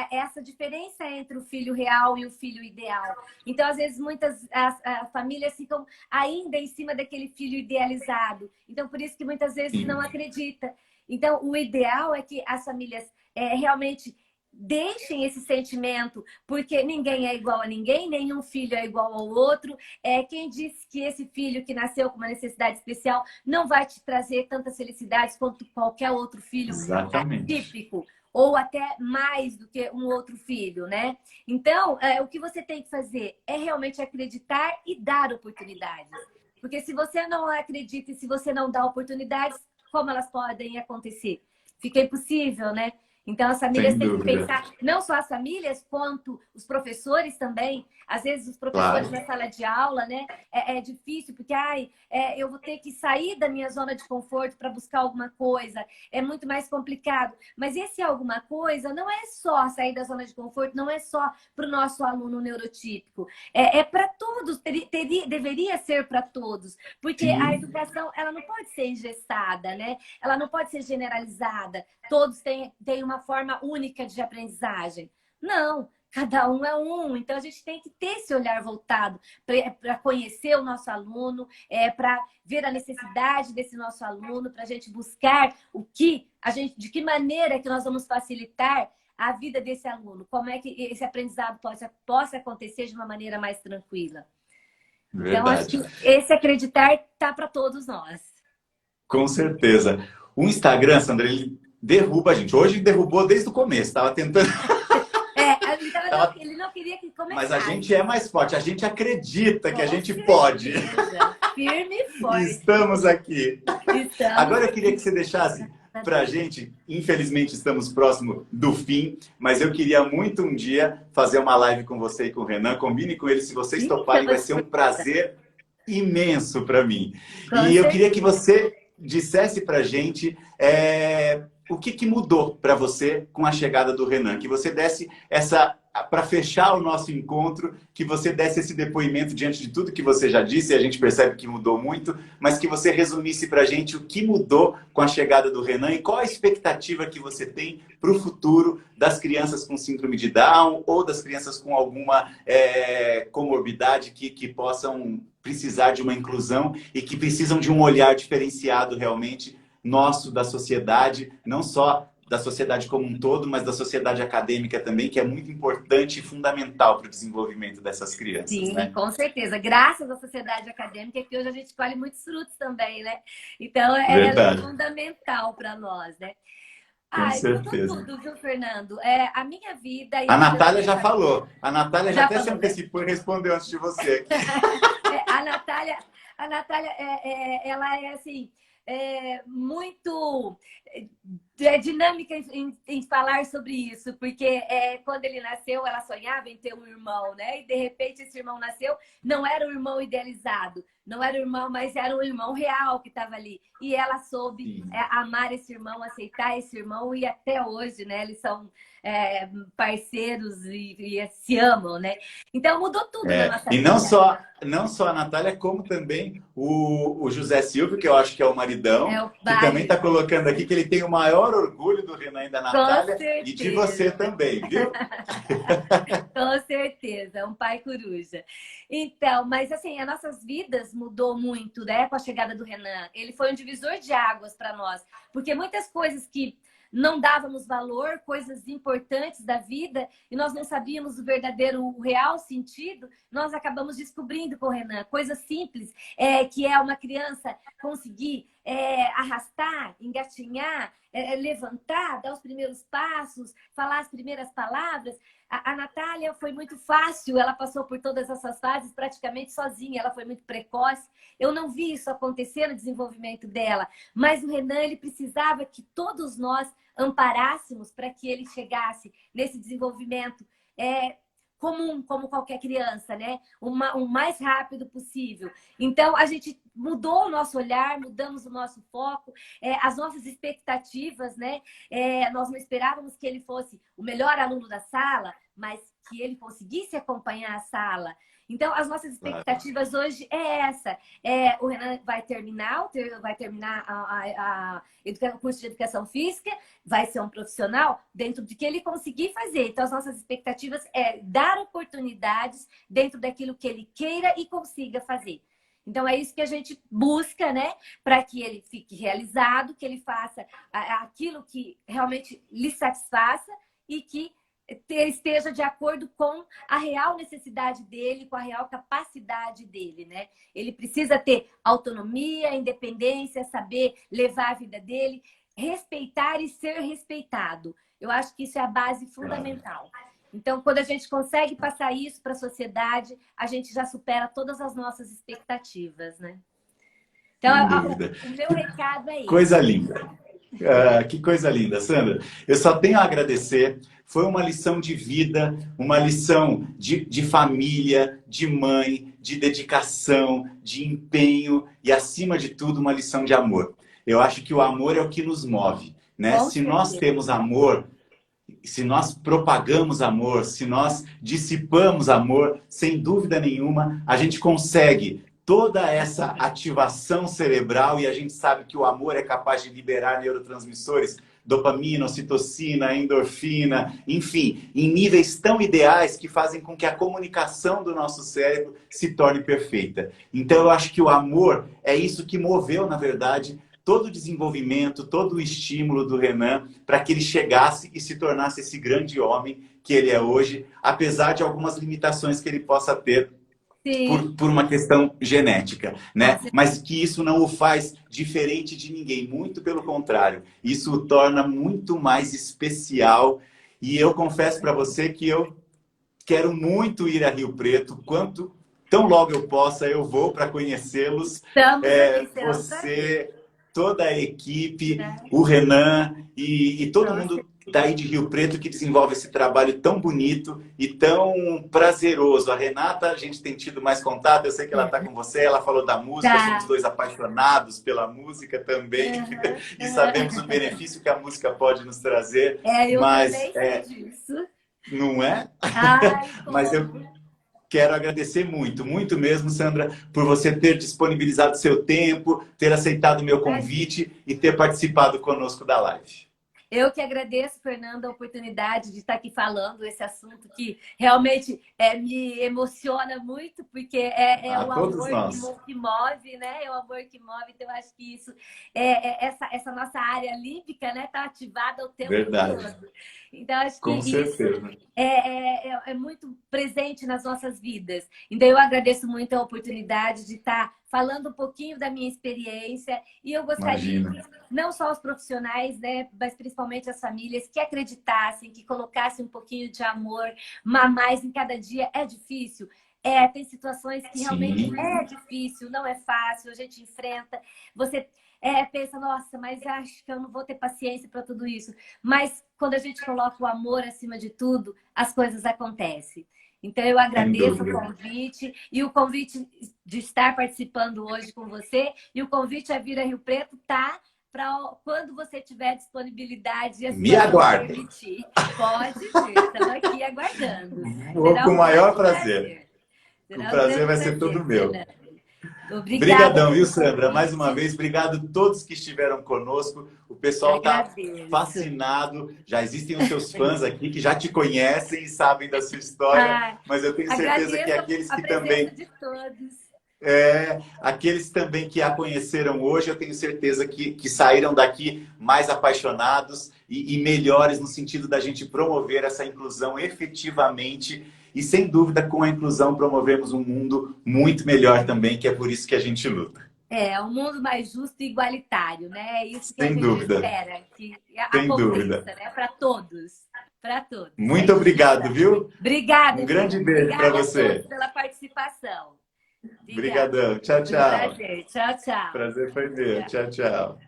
essa diferença entre o filho real e o filho ideal. Então, às vezes, muitas as famílias ficam ainda em cima daquele filho idealizado. Então, por isso que muitas vezes não Sim, acredita. Então, o ideal é que as famílias realmente deixem esse sentimento, porque ninguém é igual a ninguém, nenhum filho é igual ao outro. Quem disse que esse filho que nasceu com uma necessidade especial não vai te trazer tantas felicidades quanto qualquer outro filho exatamente. atípico, ou até mais do que um outro filho, né? Então, o que você tem que fazer é realmente acreditar e dar oportunidades. Porque se você não acredita e se você não dá oportunidades, como elas podem acontecer? Fica impossível, né? Então, as famílias Sem têm que dúvida. pensar, não só as famílias, quanto os professores também. Às vezes, os professores Claro. na sala de aula, né? É difícil, porque eu vou ter que sair da minha zona de conforto para buscar alguma coisa. É muito mais complicado. Mas esse alguma coisa não é só sair da zona de conforto, não é só para o nosso aluno neurotípico. É para todos, deveria ser para todos. Porque a Sim, educação, ela não pode ser engessada, né? Ela não pode ser generalizada. Todos têm uma forma única de aprendizagem. Não, cada um é um. Então, a gente tem que ter esse olhar voltado para conhecer o nosso aluno, para ver a necessidade desse nosso aluno, para a gente buscar de que maneira que nós vamos facilitar a vida desse aluno, como é que esse aprendizado possa acontecer de uma maneira mais tranquila. Então, acho que verdade. esse acreditar está para todos nós. Com certeza. O Instagram, Sandra, ele derruba a gente. Hoje derrubou desde o começo. Estava tentando. Então tava... ele não queria que Mas a gente é começasse. mais forte. A gente acredita que a Com gente pode. certeza. Firme e forte. Estamos aqui. Estamos Agora eu queria aqui. que você deixasse Tá para a bem. gente, infelizmente estamos próximo do fim, mas eu queria muito um dia fazer uma live com você e com o Renan. Combine com ele, se vocês toparem, vai Estamos ser um prontas. prazer imenso para mim. Com E eu queria que certeza. você dissesse para a gente o que mudou para você com a chegada do Renan, que você desse essa para fechar o nosso encontro, que você desse esse depoimento diante de tudo que você já disse, e a gente percebe que mudou muito, mas que você resumisse para a gente o que mudou com a chegada do Renan e qual a expectativa que você tem para o futuro das crianças com síndrome de Down ou das crianças com alguma comorbidade que possam precisar de uma inclusão e que precisam de um olhar diferenciado realmente nosso da sociedade, não só da sociedade como um todo, mas da sociedade acadêmica também, que é muito importante e fundamental para o desenvolvimento dessas crianças, Sim, né? com certeza. Graças à sociedade acadêmica, que hoje a gente colhe muitos frutos também, né? Então, ela é Verdade, fundamental para nós, né? com Ai, mudou certeza. tudo, viu, Fernando? A minha vida e A a vida da Natália minha já família. falou. A Natália já Já até se falou, né? antecipou e respondeu antes de você aqui. A Natália, ela é assim, muito dinâmica em falar sobre isso, porque quando ele nasceu, ela sonhava em ter um irmão, né? E de repente esse irmão nasceu, não era um irmão idealizado, não era um irmão, mas era um irmão real que estava ali. E ela soube Sim. amar esse irmão, aceitar esse irmão, e até hoje, né? Eles são parceiros e se amam, né? Então mudou tudo na nossa E vida. não só a Natália, como também o José Silvio, que eu acho que é o É maridão, o que também pai, está colocando aqui que ele tem o maior orgulho do Renan e da com Natália e de você certeza. também, viu? Com certeza, um pai coruja. Então, mas assim, as nossas vidas mudou muito, né, com a chegada do Renan. Ele foi um divisor de águas para nós, porque muitas coisas que não dávamos valor, coisas importantes da vida, e nós não sabíamos o verdadeiro, o real sentido, nós acabamos descobrindo com o Renan. Coisas simples, que é uma criança conseguir arrastar, engatinhar, levantar, dar os primeiros passos, falar as primeiras palavras. A Natália foi muito fácil, ela passou por todas essas fases praticamente sozinha, ela foi muito precoce. Eu não vi isso acontecer no desenvolvimento dela, mas o Renan, ele precisava que todos nós amparássemos para que ele chegasse nesse desenvolvimento comum, como qualquer criança, né? O mais rápido possível. Então, a gente mudou o nosso olhar, mudamos o nosso foco, as nossas expectativas, né? Nós não esperávamos que ele fosse o melhor aluno da sala, mas que ele conseguisse acompanhar a sala. Então, as nossas expectativas hoje é essa. O Renan vai terminar o curso de Educação Física, vai ser um profissional dentro do que ele conseguir fazer. Então, as nossas expectativas é dar oportunidades dentro daquilo que ele queira e consiga fazer. Então, é isso que a gente busca, né? Para que ele fique realizado, que ele faça aquilo que realmente lhe satisfaça e que esteja de acordo com a real necessidade dele, com a real capacidade dele, né? Ele precisa ter autonomia, independência, saber levar a vida dele, respeitar e ser respeitado. Eu acho que isso é a base fundamental. Então, quando a gente consegue passar isso para a sociedade, a gente já supera todas as nossas expectativas, né? Então, o meu recado é esse. Coisa linda. Que coisa linda, Sandra. Eu só tenho a agradecer. Foi uma lição de vida, uma lição de família, de mãe, de dedicação, de empenho e, acima de tudo, uma lição de amor. Eu acho que o amor é o que nos move, né? Se nós temos amor, se nós propagamos amor, se nós dissipamos amor, sem dúvida nenhuma, a gente consegue toda essa ativação cerebral, e a gente sabe que o amor é capaz de liberar neurotransmissores, dopamina, ocitocina, endorfina, enfim, em níveis tão ideais que fazem com que a comunicação do nosso cérebro se torne perfeita. Então, eu acho que o amor é isso que moveu, na verdade, todo o desenvolvimento, todo o estímulo do Renan para que ele chegasse e se tornasse esse grande homem que ele é hoje, apesar de algumas limitações que ele possa ter por uma questão genética, né? Mas que isso não o faz diferente de ninguém, muito pelo contrário. Isso o torna muito mais especial. E eu confesso para você que eu quero muito ir a Rio Preto, tão logo eu possa, eu vou para conhecê-los. Você, toda a equipe, o Renan e todo mundo daí de Rio Preto que desenvolve esse trabalho tão bonito e tão prazeroso. A Renata, a gente tem tido mais contato, eu sei que ela está com você, ela falou da música, somos dois apaixonados pela música também, e sabemos o benefício que a música pode nos trazer. Eu também sei disso. Não é? Mas eu quero agradecer muito, muito mesmo, Sandra, por você ter disponibilizado seu tempo, ter aceitado o meu convite e ter participado conosco da live. Eu que agradeço, Fernanda, a oportunidade de estar aqui falando esse assunto que realmente me emociona muito, porque o amor que move, né? É o amor que move, então eu acho que isso, essa nossa área límbica, né, está ativada o tempo todo. Então, acho que isso é muito presente nas nossas vidas. Então, eu agradeço muito a oportunidade de estar falando um pouquinho da minha experiência. E eu gostaria que não só os profissionais, né, mas principalmente as famílias que acreditassem, que colocassem um pouquinho de amor, mais em cada dia. É difícil? Tem situações que realmente é difícil, não é fácil, a gente enfrenta. Você pensa, nossa, mas acho que eu não vou ter paciência para tudo isso. Mas quando a gente coloca o amor acima de tudo, as coisas acontecem. Então, eu agradeço o convite e o convite de estar participando hoje com você. E o convite a vir a Rio Preto tá para quando você tiver disponibilidade. Me aguarde. Pode vir, estamos aqui aguardando. Vou com o maior prazer. O prazer vai ser todo meu. Obrigadão, viu, Sandra? Mais uma vez, obrigado a todos que estiveram conosco. O pessoal está fascinado. Já existem os seus fãs aqui que já te conhecem e sabem da sua história. Mas eu tenho certeza que aqueles que também... de todos. Aqueles também que a conheceram hoje, eu tenho certeza que saíram daqui mais apaixonados e melhores no sentido da gente promover essa inclusão efetivamente. E, sem dúvida, com a inclusão, promovemos um mundo muito melhor também, que é por isso que a gente luta. Um mundo mais justo e igualitário, né? É isso que a gente espera, que aconteça, né? Para todos. Para todos. Muito obrigado, viu? Obrigada. Um grande beijo para você. Obrigada pela participação. Obrigadão. Tchau, tchau. Prazer. Tchau, tchau. Prazer foi meu. Tchau, tchau.